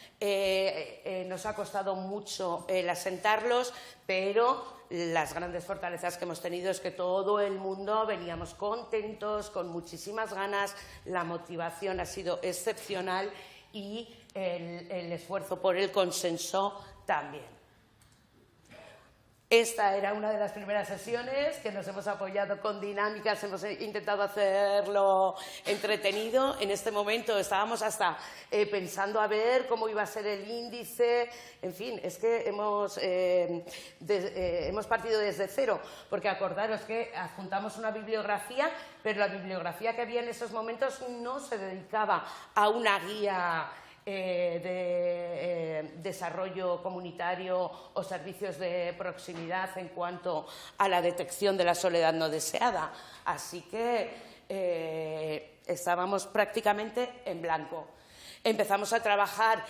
nos ha costado mucho el asentarlos, pero las grandes fortalezas que hemos tenido es que todo el mundo veníamos contentos, con muchísimas ganas, la motivación ha sido excepcional y el esfuerzo por el consenso también. Esta era una de las primeras sesiones que nos hemos apoyado con dinámicas, hemos intentado hacerlo entretenido. En este momento estábamos hasta pensando a ver cómo iba a ser el índice. En fin, es que hemos partido desde cero, porque acordaros que adjuntamos una bibliografía, pero la bibliografía que había en esos momentos no se dedicaba a una guía de desarrollo comunitario o servicios de proximidad en cuanto a la detección de la soledad no deseada. Así que estábamos prácticamente en blanco. Empezamos a trabajar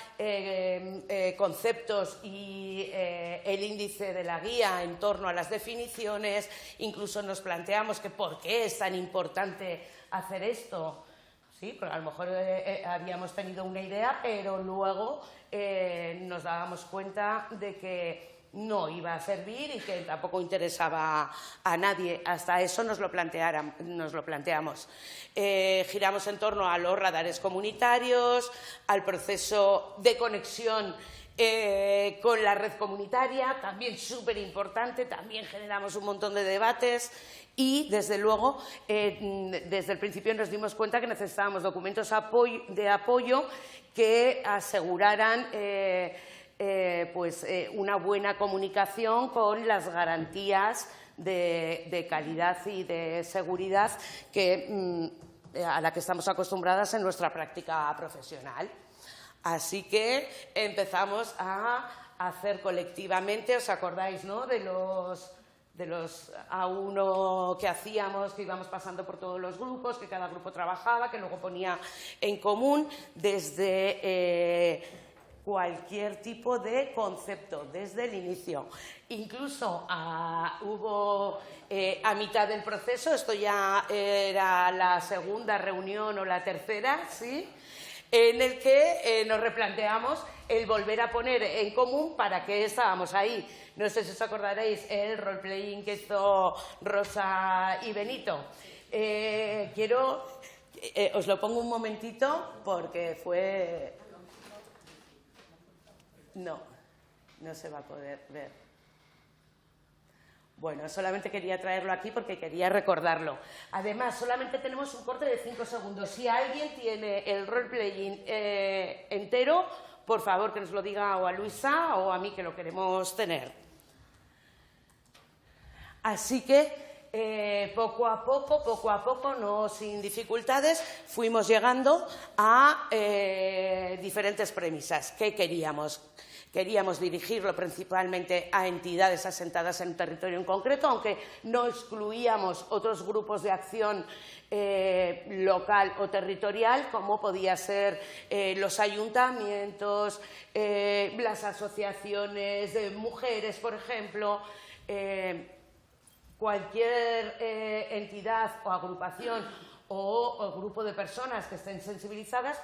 conceptos y el índice de la guía en torno a las definiciones. Incluso nos planteamos que por qué es tan importante hacer esto. Sí, pero a lo mejor habíamos tenido una idea, pero luego nos dábamos cuenta de que no iba a servir y que tampoco interesaba a nadie. Hasta eso nos lo planteamos. Giramos en torno a los radares comunitarios, al proceso de conexión con la red comunitaria, también súper importante, también generamos un montón de debates. Y, desde luego, desde el principio nos dimos cuenta que necesitábamos documentos de apoyo que aseguraran una buena comunicación con las garantías de calidad y de seguridad a la que estamos acostumbradas en nuestra práctica profesional. Así que empezamos a hacer colectivamente, ¿os acordáis, no?, de los A1 que hacíamos, que íbamos pasando por todos los grupos, que cada grupo trabajaba, que luego ponía en común desde cualquier tipo de concepto, desde el inicio. Incluso hubo a mitad del proceso, esto ya era la segunda reunión o la tercera, ¿sí?, en el que nos replanteamos el volver a poner en común para qué estábamos ahí. No sé si os acordaréis el role-playing que hizo Rosa y Benito. Os lo pongo un momentito porque fue... No se va a poder ver. Bueno, solamente quería traerlo aquí porque quería recordarlo. Además, solamente tenemos un corte de 5 segundos. Si alguien tiene el role-playing entero, por favor que nos lo diga o a Luisa o a mí, que lo queremos tener. Así que poco a poco, no sin dificultades, fuimos llegando a diferentes premisas. ¿Qué queríamos? Queríamos dirigirlo principalmente a entidades asentadas en un territorio en concreto, aunque no excluíamos otros grupos de acción local o territorial, como podía ser los ayuntamientos, las asociaciones de mujeres, por ejemplo. Cualquier entidad o agrupación o grupo de personas que estén sensibilizadas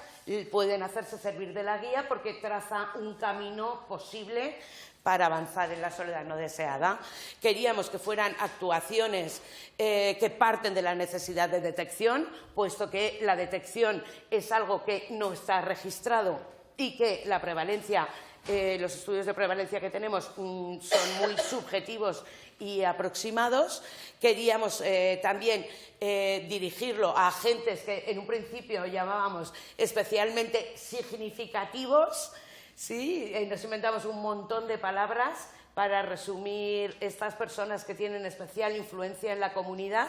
pueden hacerse servir de la guía porque traza un camino posible para avanzar en la soledad no deseada. Queríamos que fueran actuaciones que parten de la necesidad de detección, puesto que la detección es algo que no está registrado y que la prevalencia, los estudios de prevalencia que tenemos son muy subjetivos y aproximados. Queríamos también dirigirlo a agentes que en un principio llamábamos especialmente significativos, ¿sí? Nos inventamos un montón de palabras para resumir estas personas que tienen especial influencia en la comunidad,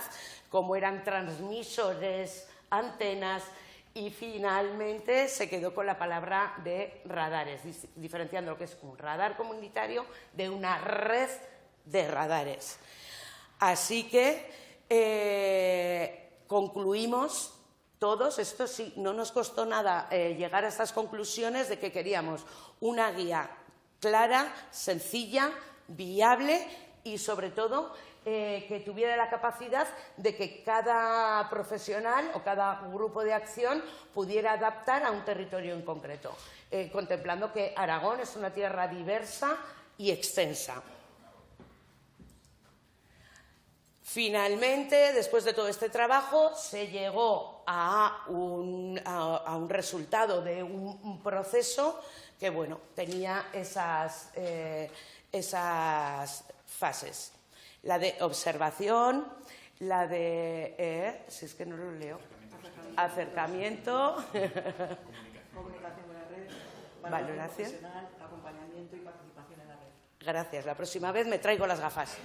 como eran transmisores, antenas, y finalmente se quedó con la palabra de radares, diferenciando lo que es un radar comunitario de una red de radares. Así que concluimos todos, esto sí, no nos costó nada llegar a estas conclusiones de que queríamos una guía clara, sencilla, viable y, sobre todo, que tuviera la capacidad de que cada profesional o cada grupo de acción pudiera adaptar a un territorio en concreto, contemplando que Aragón es una tierra diversa y extensa. Finalmente, después de todo este trabajo, se llegó a un resultado de un proceso que, bueno, tenía esas fases. La de observación, la de, si es que no lo leo, acercamiento, comunicación con la red, valoración, profesional, acompañamiento y participación en la red. Gracias, la próxima vez me traigo las gafas.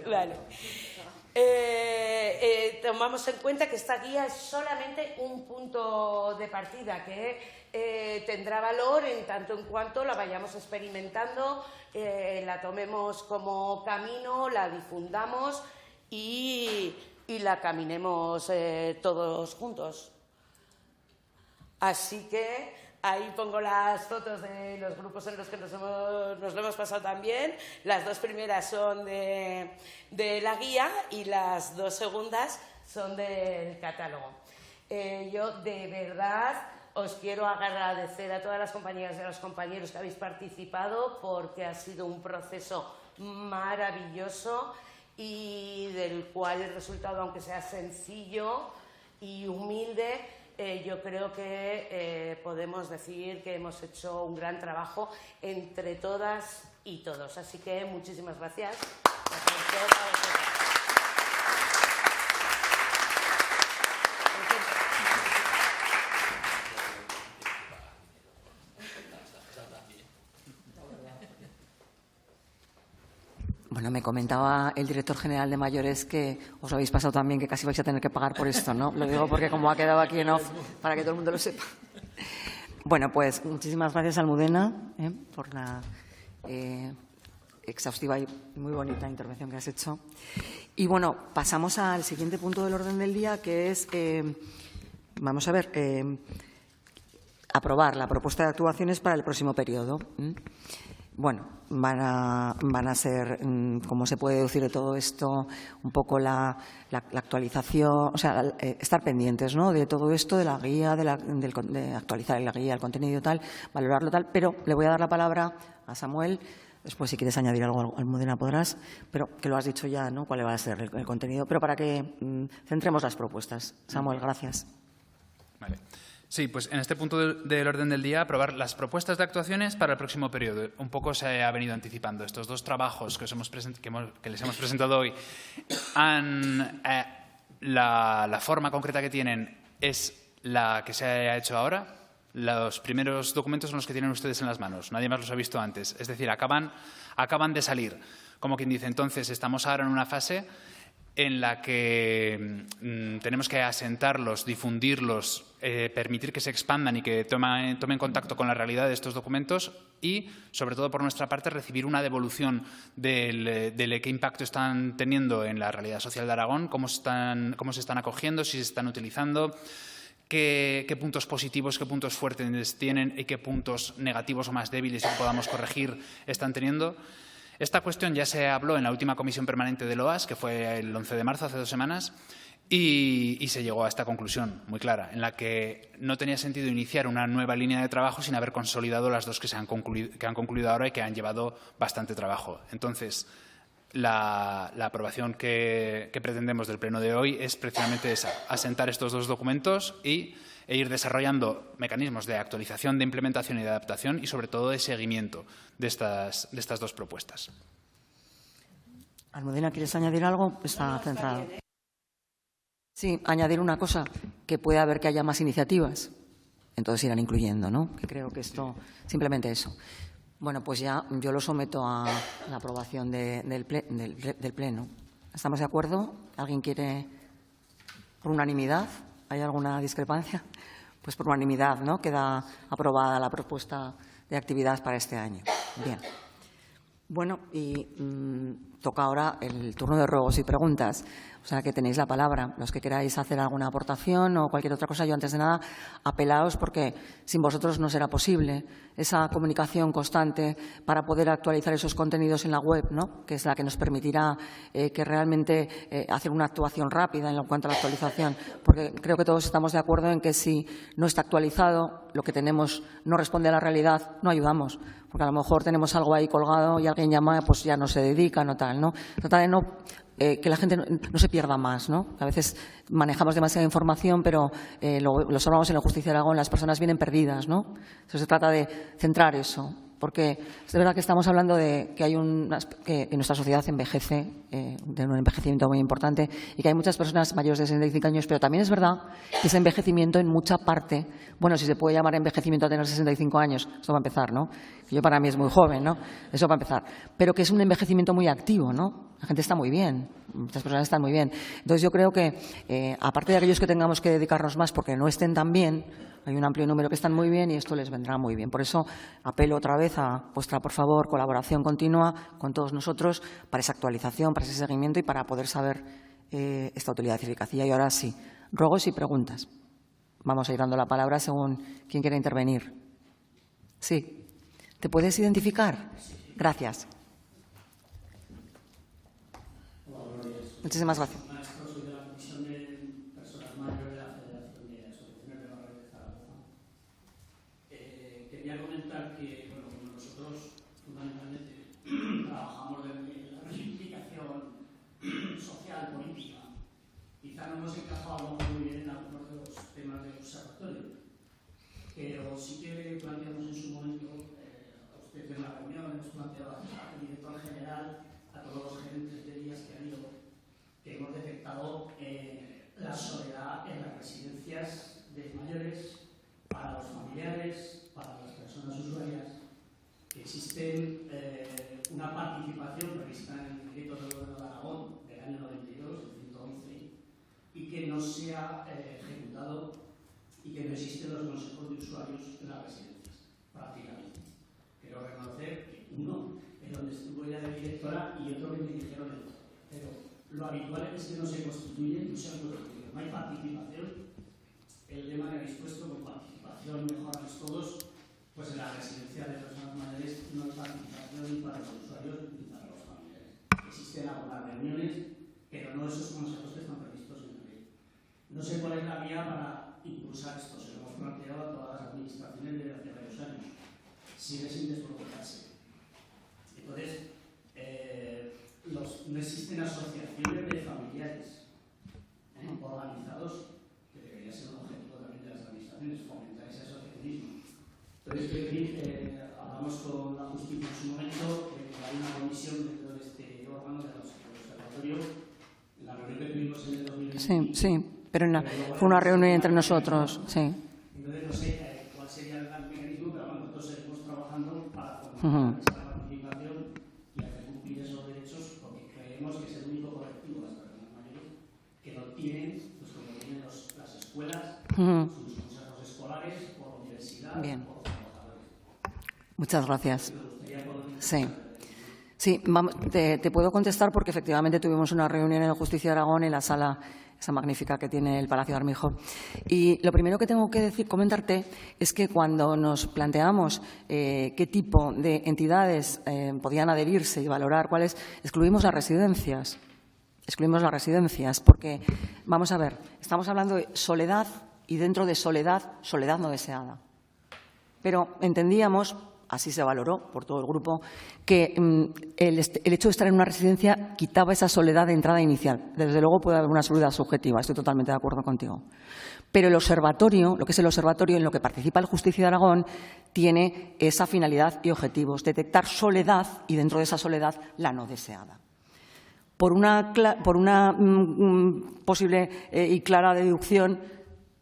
Vale. Tomamos en cuenta que esta guía es solamente un punto de partida que tendrá valor en tanto en cuanto la vayamos experimentando, la tomemos como camino, la difundamos y la caminemos todos juntos. Así que ahí pongo las fotos de los grupos en los que nos lo hemos pasado también. Las dos primeras son de la guía y las dos segundas son del catálogo. Yo de verdad os quiero agradecer a todas las compañeras y a los compañeros que habéis participado, porque ha sido un proceso maravilloso y del cual el resultado, aunque sea sencillo y humilde, yo creo que podemos decir que hemos hecho un gran trabajo entre todas y todos. Así que muchísimas gracias. Bueno, me comentaba el director general de mayores que os habéis pasado también, que casi vais a tener que pagar por esto, ¿no? Lo digo porque como ha quedado aquí en off, para que todo el mundo lo sepa. Bueno, pues muchísimas gracias, Almudena, por la exhaustiva y muy bonita intervención que has hecho. Y bueno, pasamos al siguiente punto del orden del día, que es, vamos a ver, aprobar la propuesta de actuaciones para el próximo periodo. Bueno, van a ser, como se puede deducir de todo esto, un poco la actualización, o sea, estar pendientes, ¿no?, de todo esto, de la guía, de actualizar la guía, el contenido tal, valorarlo tal, pero le voy a dar la palabra a Samuel. Después, si quieres añadir algo, Almudena, podrás, pero que lo has dicho ya, ¿no?, cuál va a ser el contenido, pero para que centremos las propuestas. Samuel, gracias. Vale. Sí, pues en este punto del orden del día, aprobar las propuestas de actuaciones para el próximo periodo. Un poco se ha venido anticipando. Estos dos trabajos que les hemos presentado hoy, la forma concreta que tienen es la que se ha hecho ahora. Los primeros documentos son los que tienen ustedes en las manos. Nadie más los ha visto antes. Es decir, acaban de salir. Como quien dice, entonces estamos ahora en una fase en la que tenemos que asentarlos, difundirlos, permitir que se expandan y que tomen contacto con la realidad de estos documentos y, sobre todo por nuestra parte, recibir una devolución de qué impacto están teniendo en la realidad social de Aragón, cómo se están acogiendo, si se están utilizando, qué puntos positivos, qué puntos fuertes tienen y qué puntos negativos o más débiles que podamos corregir están teniendo. Esta cuestión ya se habló en la última comisión permanente del OAS, que fue el 11 de marzo, hace 2 semanas, y se llegó a esta conclusión muy clara, en la que no tenía sentido iniciar una nueva línea de trabajo sin haber consolidado las dos que han concluido ahora y que han llevado bastante trabajo. Entonces, la aprobación que pretendemos del pleno de hoy es precisamente esa, asentar estos dos documentos e ir desarrollando mecanismos de actualización, de implementación y de adaptación y, sobre todo, de seguimiento de estas dos propuestas. Almudena, ¿quieres añadir algo? Está centrado. Sí, añadir una cosa, que puede haber que haya más iniciativas. Entonces irán incluyendo, ¿no? Que creo que esto, simplemente eso. Bueno, pues ya yo lo someto a la aprobación del Pleno. ¿Estamos de acuerdo? ¿Alguien quiere por unanimidad? ¿Hay alguna discrepancia? Pues por unanimidad, ¿no?, queda aprobada la propuesta de actividad para este año. Bien. Bueno, y toca ahora el turno de ruegos y preguntas. O sea, que tenéis la palabra. Los que queráis hacer alguna aportación o cualquier otra cosa, yo antes de nada apelaos porque sin vosotros no será posible esa comunicación constante para poder actualizar esos contenidos en la web, ¿no? Que es la que nos permitirá que realmente hacer una actuación rápida en cuanto a la actualización. Porque creo que todos estamos de acuerdo en que si no está actualizado, lo que tenemos no responde a la realidad, no ayudamos. Porque a lo mejor tenemos algo ahí colgado y alguien llama, pues ya no se dedica, no tal, ¿no? Trata de que la gente no se pierda más, ¿no? A veces manejamos demasiada información, pero lo observamos en la Justicia de Aragón, las personas vienen perdidas, ¿no? Entonces se trata de centrar eso, porque es verdad que estamos hablando de que hay que nuestra sociedad envejece, de un envejecimiento muy importante, y que hay muchas personas mayores de 65 años, pero también es verdad que ese envejecimiento en mucha parte, bueno, si se puede llamar envejecimiento a tener 65 años, esto va a empezar, ¿no? Yo para mí es muy joven, ¿no? Eso va a empezar. Pero que es un envejecimiento muy activo, ¿no? La gente está muy bien, muchas personas están muy bien. Entonces yo creo que, aparte de aquellos que tengamos que dedicarnos más porque no estén tan bien, hay un amplio número que están muy bien y esto les vendrá muy bien. Por eso apelo otra vez a vuestra, por favor, colaboración continua con todos nosotros para esa actualización, para ese seguimiento y para poder saber esta utilidad y eficacia. Y ahora sí, ruegos y preguntas. Vamos a ir dando la palabra según quien quiera intervenir. Sí. ¿Te puedes identificar? Gracias. Muchísimas gracias. Soy de la Comisión de Personas Mayores de la Federación de Asociaciones de Barrios de Zaragoza. Quería comentar que, bueno, como nosotros fundamentalmente trabajamos en la reivindicación social, política, quizá no hemos encajado muy bien en algunos de los temas del observatorio, pero sí que planteamos en su momento, a usted en la reunión, hemos planteado al director general, a todos los gerentes de días que han ido, que hemos detectado la soledad en las residencias de mayores para los familiares, para las personas usuarias, que existe una participación prevista en el decreto del Gobierno de Aragón del año 92, el 111, y que no se ha ejecutado y que no existen los consejos de usuarios en las residencias, prácticamente. Quiero reconocer que uno es donde estuvo ya de directora y otro que me dijeron el otro. Pero lo habitual es que no se constituye, no se ha constituido, no hay participación. El lema que habéis puesto con participación, mejoramos todos, pues en la residencia de personas mayores no hay participación ni para los usuarios ni para los familiares. Existen algunas reuniones, pero no esos consejos que están previstos en la ley. No sé cuál es la vía para impulsar esto, se lo hemos planteado a todas las administraciones desde hace varios años. Sigue sin desbloquearse. Entonces, no existen asociaciones de familiares organizados, que debería ser un objetivo también de las administraciones, fomentar ese asociacionismo. Entonces, quiero decir, hablamos con la justicia en su momento, hay una comisión dentro de este órgano del observatorio, en la reunión que tuvimos en el 2020. Sí, pero fue una reunión entre nosotros, sí. Entonces, no sé cuál sería el mecanismo, pero bueno, nosotros seguimos trabajando para fomentar esa participación y hacer cumplir esos derechos, porque creemos que es el único colectivo de las personas mayores que no tienen, pues como tienen las escuelas, sus consejos escolares, por universidad, Bien. por trabajadores. Muchas gracias. Me gustaría poder... Sí, te puedo contestar porque efectivamente tuvimos una reunión en la Justicia de Aragón en la sala esa magnífica que tiene el Palacio de Armijo. Y lo primero que tengo que comentarte es que cuando nos planteamos qué tipo de entidades podían adherirse y valorar cuáles, excluimos las residencias. Excluimos las residencias porque, vamos a ver, estamos hablando de soledad y dentro de soledad no deseada. Pero entendíamos, así se valoró por todo el grupo, que el hecho de estar en una residencia quitaba esa soledad de entrada inicial. Desde luego puede haber una soledad subjetiva, estoy totalmente de acuerdo contigo. Pero el observatorio, lo que es el observatorio en lo que participa el Justicia de Aragón, tiene esa finalidad y objetivos, detectar soledad y dentro de esa soledad la no deseada. Por una posible y clara deducción,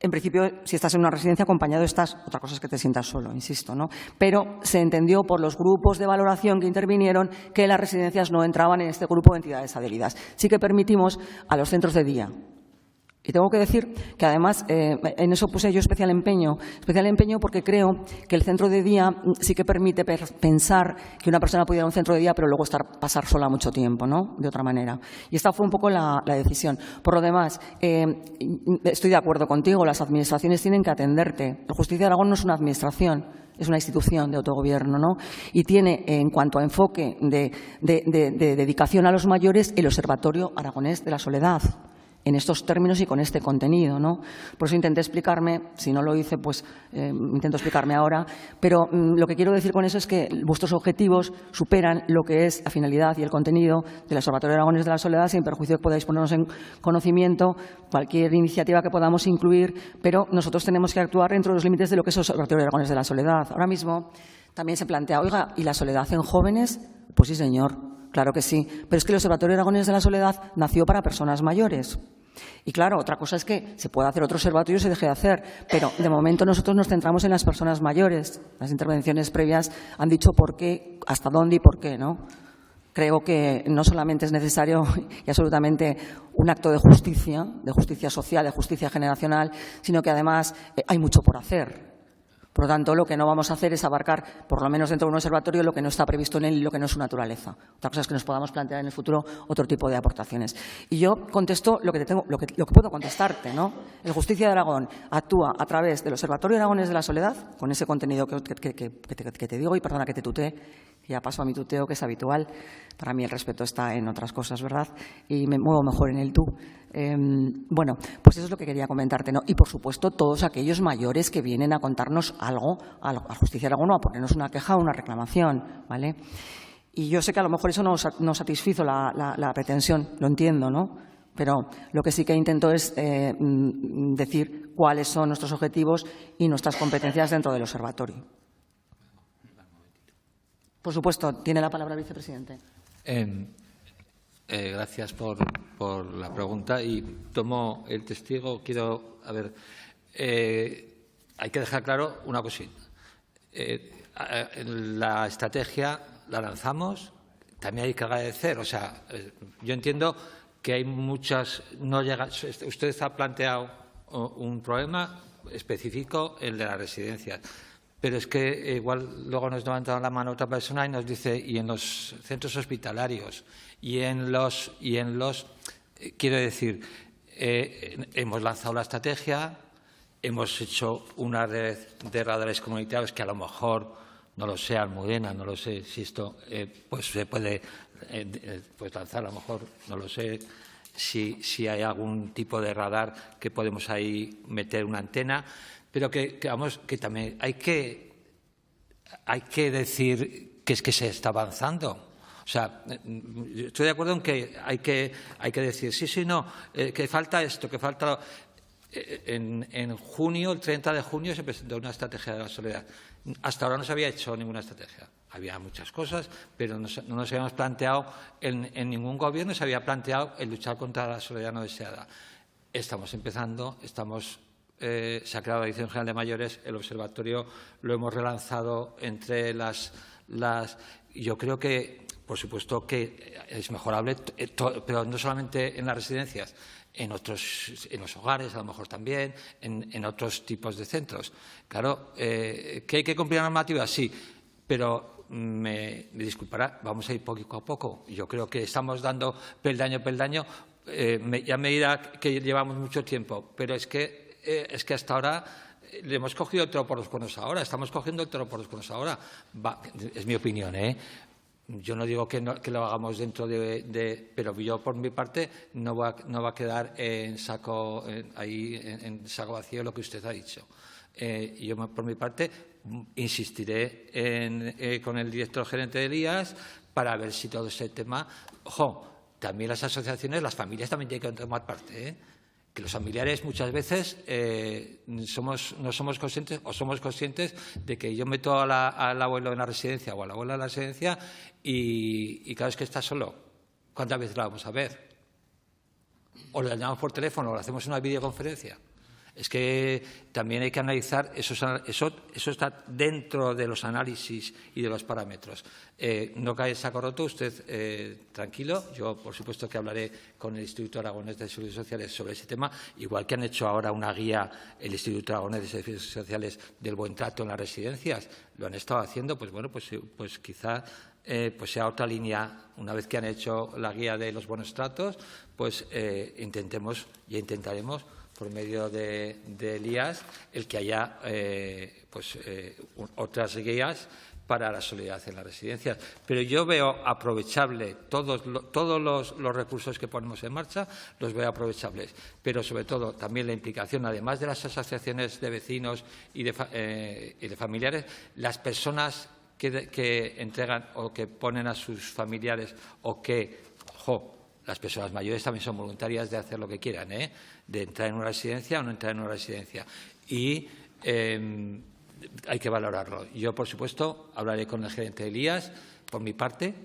en principio, si estás en una residencia acompañado estás, otra cosa es que te sientas solo, insisto, ¿no? Pero se entendió por los grupos de valoración que intervinieron que las residencias no entraban en este grupo de entidades adheridas. Sí que permitimos a los centros de día, Y tengo que decir que, además, en eso puse yo especial empeño porque creo que el centro de día sí que permite pensar que una persona puede ir a un centro de día pero luego pasar sola mucho tiempo, ¿no? De otra manera. Y esta fue un poco la decisión. Por lo demás, estoy de acuerdo contigo, las administraciones tienen que atenderte. La Justicia de Aragón no es una administración, es una institución de autogobierno, ¿no? Y tiene, en cuanto a enfoque de dedicación a los mayores, el Observatorio Aragonés de la Soledad, en estos términos y con este contenido, ¿no? Por eso intenté explicarme, si no lo hice, pues intento explicarme ahora, pero lo que quiero decir con eso es que vuestros objetivos superan lo que es la finalidad y el contenido del Observatorio Aragonés de la Soledad, sin perjuicio que podáis ponernos en conocimiento cualquier iniciativa que podamos incluir, pero nosotros tenemos que actuar dentro de los límites de lo que es el Observatorio Aragonés de la Soledad. Ahora mismo también se plantea, oiga, ¿y la soledad en jóvenes? Pues sí, señor. Claro que sí, pero es que el Observatorio Aragonés de la Soledad nació para personas mayores. Y claro, otra cosa es que se pueda hacer otro observatorio y se deje de hacer, pero de momento nosotros nos centramos en las personas mayores. Las intervenciones previas han dicho por qué, hasta dónde y por qué, ¿no? Creo que no solamente es necesario y absolutamente un acto de justicia social, de justicia generacional, sino que además hay mucho por hacer. Por lo tanto, lo que no vamos a hacer es abarcar, por lo menos dentro de un observatorio, lo que no está previsto en él y lo que no es su naturaleza. Otra cosa es que nos podamos plantear en el futuro otro tipo de aportaciones. Y yo contesto lo que puedo contestarte, ¿no? El Justicia de Aragón actúa a través del Observatorio Aragonés de la Soledad, con ese contenido que te digo, y perdona que te tutee, ya paso a mi tuteo, que es habitual. Para mí el respeto está en otras cosas, ¿verdad? Y me muevo mejor en el tú. Bueno, pues eso es lo que quería comentarte, ¿no? Y, por supuesto, todos aquellos mayores que vienen a contarnos algo a la Justicia de Aragón o a ponernos una queja o una reclamación, ¿vale? Y yo sé que a lo mejor eso no satisfizo la pretensión, lo entiendo, ¿no? Pero lo que sí que intento es decir cuáles son nuestros objetivos y nuestras competencias dentro del observatorio. Por supuesto, tiene la palabra el vicepresidente. Gracias por la pregunta y tomo el testigo. Hay que dejar claro una cosita. La estrategia la lanzamos, también hay que agradecer. O sea, yo entiendo que hay muchas. Usted ha planteado un problema específico, el de las residencias. Pero es que igual luego nos levanta la mano otra persona y nos dice, y en los centros hospitalarios, y en los quiero decir, hemos lanzado la estrategia, hemos hecho una red de radares comunitarios que a lo mejor, no lo sé, Almudena, no lo sé si esto pues se puede pues lanzar, a lo mejor, no lo sé, si hay algún tipo de radar que podemos ahí meter una antena. Pero que también hay que decir que es que se está avanzando. O sea, estoy de acuerdo en que hay que decir, sí, no, que falta esto, que falta. En junio, el 30 de junio, se presentó una estrategia de la soledad. Hasta ahora no se había hecho ninguna estrategia. Había muchas cosas, pero no nos habíamos planteado, en ningún gobierno se había planteado el luchar contra la soledad no deseada. Estamos empezando, se ha creado la Dirección General de Mayores, el observatorio lo hemos relanzado entre las. Yo creo que, por supuesto, que es mejorable, pero no solamente en las residencias, en los hogares, a lo mejor también, en otros tipos de centros. Claro, ¿que hay que cumplir la normativa? Sí, pero me disculpará, vamos a ir poco a poco. Yo creo que estamos dando peldaño a peldaño. Ya me dirá que llevamos mucho tiempo, pero es que hasta ahora le hemos cogido el toro por los cuernos ahora, estamos cogiendo el toro por los cuernos ahora. Es mi opinión, ¿eh? Yo no digo que lo hagamos dentro pero yo, por mi parte, no va a quedar en saco vacío lo que usted ha dicho. Yo, por mi parte, insistiré con el director gerente de Elías para ver si todo ese tema. Ojo, también las asociaciones, las familias también tienen que tomar parte, ¿eh? Que los familiares muchas veces no somos conscientes o somos conscientes de que yo meto al abuelo en la residencia o a la abuela en la residencia y cada vez que está solo, ¿cuántas veces la vamos a ver? O le llamamos por teléfono o le hacemos una videoconferencia. Es que también hay que analizar, eso está dentro de los análisis y de los parámetros. No cae en saco roto, usted tranquilo. Yo, por supuesto, que hablaré con el Instituto Aragonés de Servicios Sociales sobre ese tema, igual que han hecho ahora una guía el Instituto Aragonés de Servicios Sociales del buen trato en las residencias. Lo han estado haciendo, pues bueno, pues quizá pues sea otra línea. Una vez que han hecho la guía de los buenos tratos, pues intentaremos por medio de Elías, el que haya otras guías para la soledad en las residencias. Pero yo veo aprovechable todos los recursos que ponemos en marcha, los veo aprovechables. Pero, sobre todo, también la implicación, además de las asociaciones de vecinos y de familiares, las personas que entregan o que ponen a sus familiares o que, las personas mayores también son voluntarias de hacer lo que quieran, de entrar en una residencia o no entrar en una residencia. Y hay que valorarlo. Yo, por supuesto, hablaré con el gerente Elías, por mi parte,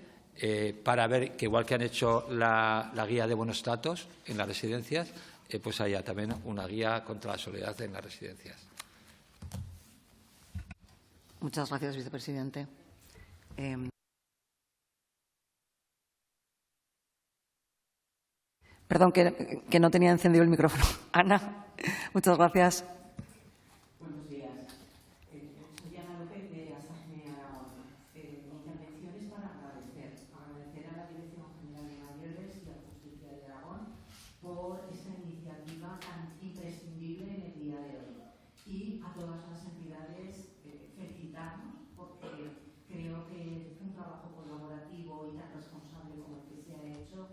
para ver que, igual que han hecho la guía de buenos tratos en las residencias, pues haya también una guía contra la soledad en las residencias. Muchas gracias, vicepresidente. Perdón, que no tenía encendido el micrófono. Ana, muchas gracias. Buenos días. Soy Ana López de ASAGME Aragón. Mi intervención es para agradecer a la Dirección General de Mayores y a Justicia de Aragón por esta iniciativa tan imprescindible en el día de hoy. Y a todas las entidades felicitarnos, porque creo que un trabajo colaborativo y tan responsable como el que se ha hecho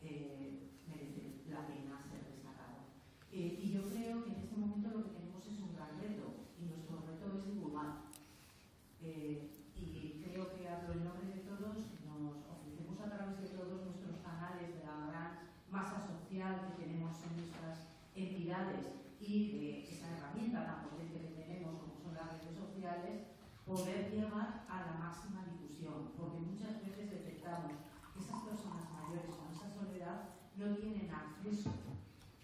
merece la pena ser destacado. Y yo creo que en este momento lo que tenemos es un gran reto, y nuestro reto es divulgar. Y creo que hablo en nombre de todos, nos ofrecemos a través de todos nuestros canales de la gran masa social que tenemos en nuestras entidades y de esa herramienta tan potente que tenemos como son las redes sociales, poder llegar a la máxima difusión, porque muchas veces detectamos que esas personas mayores con esa soledad no tienen acceso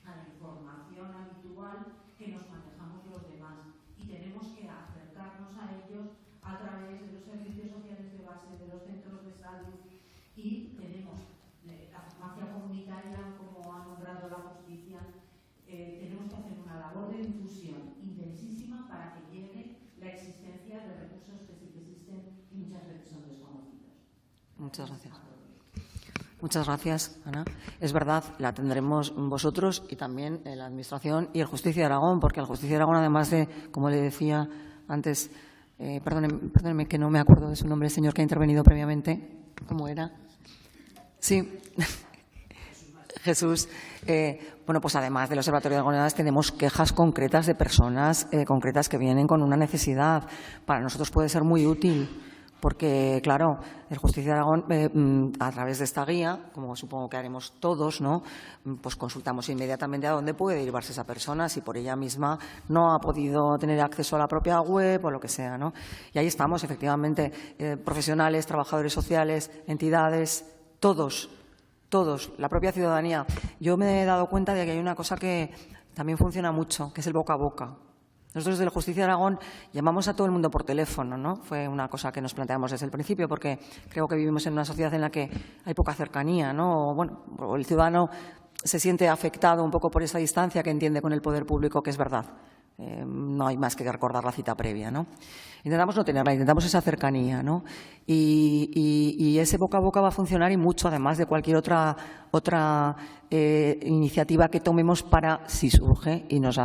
a la información habitual que nos manejamos los demás, y tenemos que acercarnos a ellos a través de los servicios sociales de base, de los centros de salud, y tenemos la farmacia comunitaria, como ha nombrado la justicia. Tenemos que hacer una labor de difusión intensísima para que llegue la existencia de recursos que sí que existen y muchas veces son desconocidos. Muchas gracias. Muchas gracias, Ana. Es verdad, la tendremos vosotros y también la Administración y el Justicia de Aragón, porque el Justicia de Aragón, además de, como le decía antes, perdóneme que no me acuerdo de su nombre, el señor que ha intervenido previamente. ¿Cómo era? Sí. Jesús. Bueno, pues además del Observatorio de Aragonadas tenemos quejas concretas de personas concretas que vienen con una necesidad. Para nosotros puede ser muy útil, porque, claro, el Justicia de Aragón, a través de esta guía, como supongo que haremos todos, ¿no?, pues consultamos inmediatamente a dónde puede derivarse esa persona, si por ella misma no ha podido tener acceso a la propia web o lo que sea, ¿no? Y ahí estamos, efectivamente, profesionales, trabajadores sociales, entidades, todos, la propia ciudadanía. Yo me he dado cuenta de que hay una cosa que también funciona mucho, que es el boca a boca. Nosotros desde la Justicia de Aragón llamamos a todo el mundo por teléfono, ¿no? Fue una cosa que nos planteamos desde el principio, porque creo que vivimos en una sociedad en la que hay poca cercanía, ¿no? O el ciudadano se siente afectado un poco por esa distancia que entiende con el poder público, que es verdad. No hay más que recordar la cita previa, ¿no? Intentamos no tenerla, intentamos esa cercanía, ¿no? Y ese boca a boca va a funcionar, y mucho, además de cualquier otra iniciativa que tomemos para, si surge y nos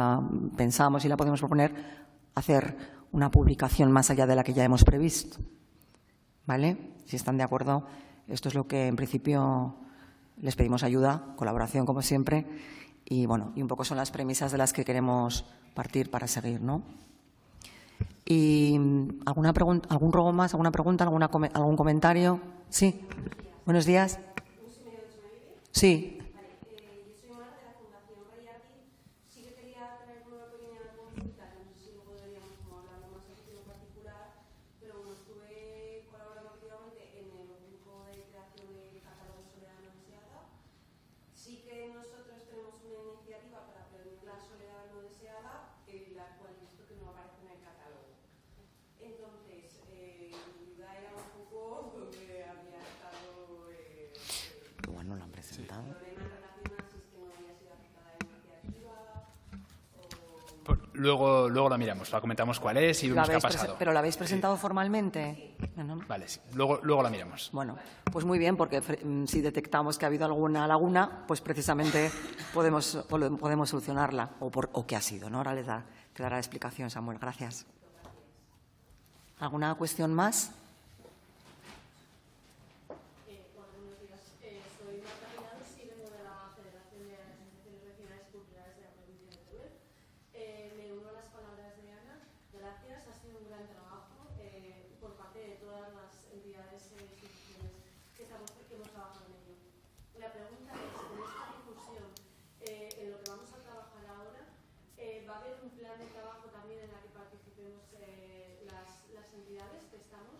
pensamos y la podemos proponer, hacer una publicación más allá de la que ya hemos previsto. ¿Vale? Si están de acuerdo, esto es lo que en principio les pedimos: ayuda, colaboración como siempre, y bueno, y un poco son las premisas de las que queremos partir para seguir, ¿no? ¿Y alguna pregunta, algún rogo más, alguna pregunta, algún comentario? Sí. Buenos días. Sí. Yo soy Marta de la Fundación Rayardi. Sí que quería traer una pequeña consulta, que no sé si lo podríamos hablar más aquí en particular, pero bueno, estuve colaborando activamente en el grupo de creación de catálogos soledad no deseada. Sí que nosotros tenemos una iniciativa para prevenir la soledad no deseada, comentado. Luego la miramos, la comentamos cuál es y vemos qué ha pasado. ¿Pero la habéis presentado formalmente? Bueno. Vale, sí. Luego la miramos. Bueno, pues muy bien, porque si detectamos que ha habido alguna laguna, pues precisamente podemos solucionarla, o qué ha sido, ¿no? Ahora te dará la explicación, Samuel. Gracias. ¿Alguna cuestión más? Buenos días. Soy Marta Pinados y vengo de la Federación de Asociaciones Regionales Culturales de la provincia de Teruel. Me uno a las palabras de Ana. Gracias, ha sido un gran trabajo por parte de todas las entidades e instituciones que hemos trabajado en ello. La pregunta es, en esta difusión, en lo que vamos a trabajar ahora, ¿va a haber un plan de trabajo también en la que participemos las entidades que estamos?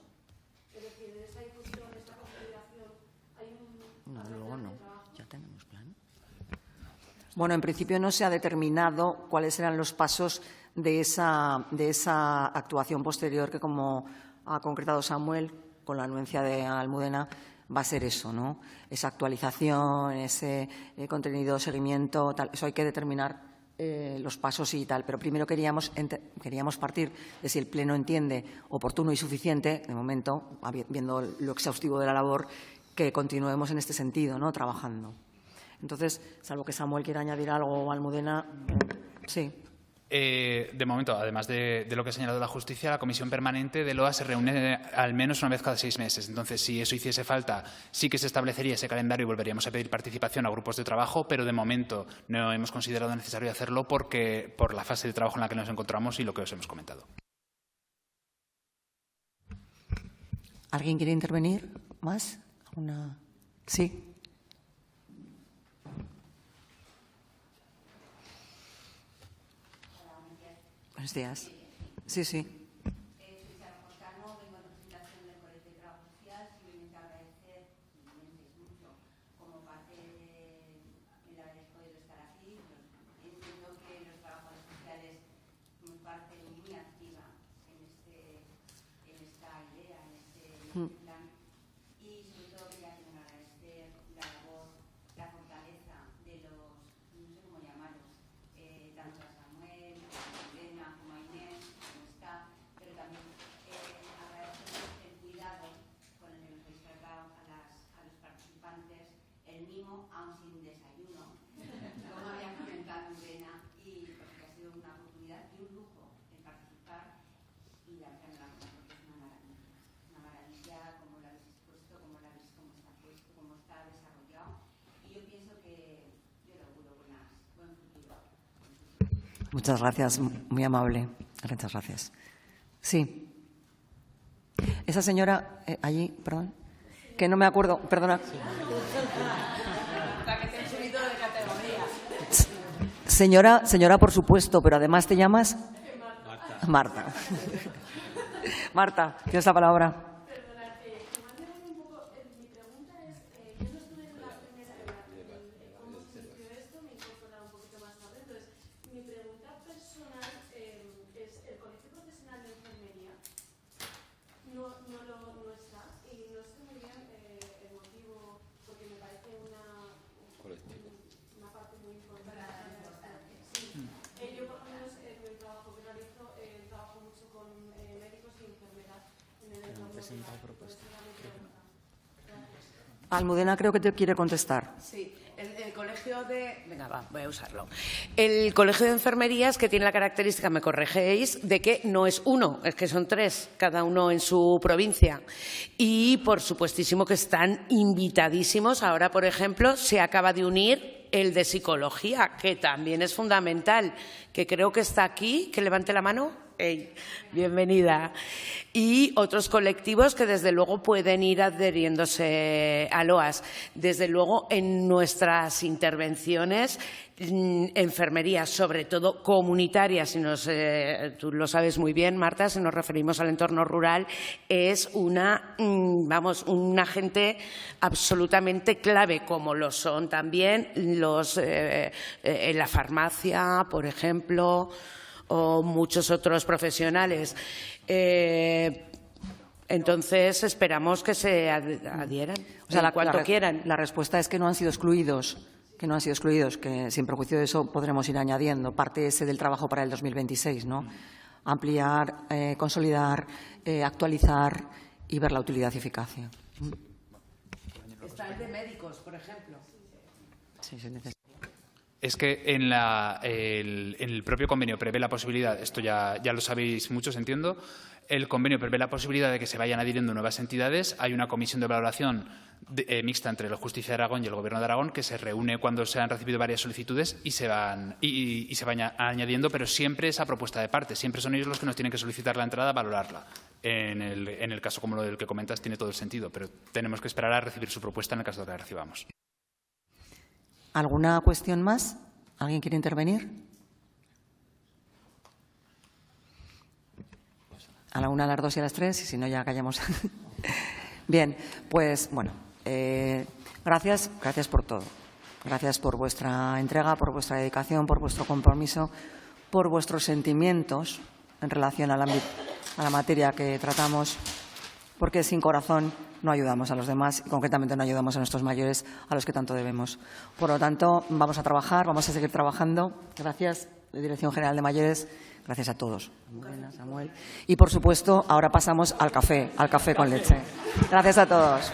Es decir, en esta difusión, en esta configuración, hay un... No, luego no. Ya tenemos plan. Bueno, en principio no se ha determinado cuáles eran los pasos de esa actuación posterior que, como ha concretado Samuel, con la anuencia de Almudena, va a ser eso, ¿no? Esa actualización, ese contenido, seguimiento, tal. Eso hay que determinar los pasos y tal. Pero primero queríamos partir de si el Pleno entiende oportuno y suficiente, de momento, viendo lo exhaustivo de la labor, que continuemos en este sentido, ¿no? Trabajando. Entonces, salvo que Samuel quiera añadir algo o Almudena, sí. De momento, además de lo que ha señalado la justicia, la Comisión Permanente de LOA se reúne al menos una vez cada 6 meses. Entonces, si eso hiciese falta, sí que se establecería ese calendario y volveríamos a pedir participación a grupos de trabajo, pero de momento no hemos considerado necesario hacerlo por la fase de trabajo en la que nos encontramos y lo que os hemos comentado. ¿Alguien quiere intervenir más? Sí. Buenos días. Sí, sí. Soy Sara Joscano, vengo en representación del Colegio de Trabajo Social. Simplemente agradecer mucho como parte del haber podido estar aquí. Entiendo que los trabajadores sociales somos parte muy activa en esta idea, en este plan. Y sobre todo quería agradecer la labor, la fortaleza de los, no sé cómo llamarlos, tanto a Samuel, Elena, como a Inés, como está, pero también agradecer el cuidado con el que nos habéis tratado a los participantes, el mimo, aún sin desayuno, como había comentado Elena, y porque ha sido una oportunidad y un lujo el participar y la verdad porque es una maravilla como lo habéis expuesto, cómo está puesto, cómo está desarrollado, y yo pienso que yo lo auguro buen futuro. Muchas gracias, muy amable. Muchas gracias. Sí. Esa señora allí, perdón, que no me acuerdo, perdona. La que te han subido de categoría. Señora, por supuesto, pero además te llamas Marta. Marta, tienes la palabra. Perdona, un poco, mi pregunta es, yo no estuve en la primera cómo se surgió esto, me he incorporado un poquito más tarde, entonces mi pregunta personal es, el Colegio Profesional de Enfermería no está, y no sé muy bien el motivo, porque me parece una parte muy importante. Sí. Yo, por lo menos, en el trabajo que realizo, trabajo mucho con médicos y enfermeras en el entorno rural. Almudena creo que te quiere contestar. Sí, el colegio de... Venga, va, voy a usarlo. El colegio de enfermerías, que tiene la característica, me corregéis, de que no es uno, es que son 3, cada uno en su provincia. Y, por supuestísimo, que están invitadísimos. Ahora, por ejemplo, se acaba de unir el de psicología, que también es fundamental, que creo que está aquí. Que levante la mano. Hey, bienvenida. Y otros colectivos que desde luego pueden ir adheriéndose a LOAS. Desde luego en nuestras intervenciones, enfermería, sobre todo comunitarias, tú lo sabes muy bien, Marta, si nos referimos al entorno rural, es un agente absolutamente clave, como lo son también los en la farmacia, por ejemplo, o muchos otros profesionales. Entonces, esperamos que se adhieran, O sea, cuanto quieran. La respuesta es que no han sido excluidos, que sin perjuicio de eso podremos ir añadiendo parte ese del trabajo para el 2026, ¿no? Ampliar, consolidar, actualizar y ver la utilidad y eficacia. Está el de médicos, por ejemplo. Sí, sí, necesario. Es que en el propio convenio prevé la posibilidad, esto ya lo sabéis muchos, entiendo, el convenio prevé la posibilidad de que se vayan adhiriendo nuevas entidades. Hay una comisión de valoración mixta entre la Justicia de Aragón y el Gobierno de Aragón que se reúne cuando se han recibido varias solicitudes y se van añadiendo, pero siempre esa propuesta de parte. Siempre son ellos los que nos tienen que solicitar la entrada, valorarla. En el caso como lo del que comentas tiene todo el sentido, pero tenemos que esperar a recibir su propuesta en el caso de que la recibamos. ¿Alguna cuestión más? ¿Alguien quiere intervenir? A la 1, a las 2 y a las 3, y si no ya callamos. Bien, pues bueno, gracias por todo. Gracias por vuestra entrega, por vuestra dedicación, por vuestro compromiso, por vuestros sentimientos en relación a la materia que tratamos, porque sin corazón no ayudamos a los demás y concretamente no ayudamos a nuestros mayores, a los que tanto debemos. Por lo tanto, vamos a trabajar, vamos a seguir trabajando. Gracias, Dirección General de Mayores. Gracias a todos. Samuel. Y, por supuesto, ahora pasamos al café con leche. Gracias a todos.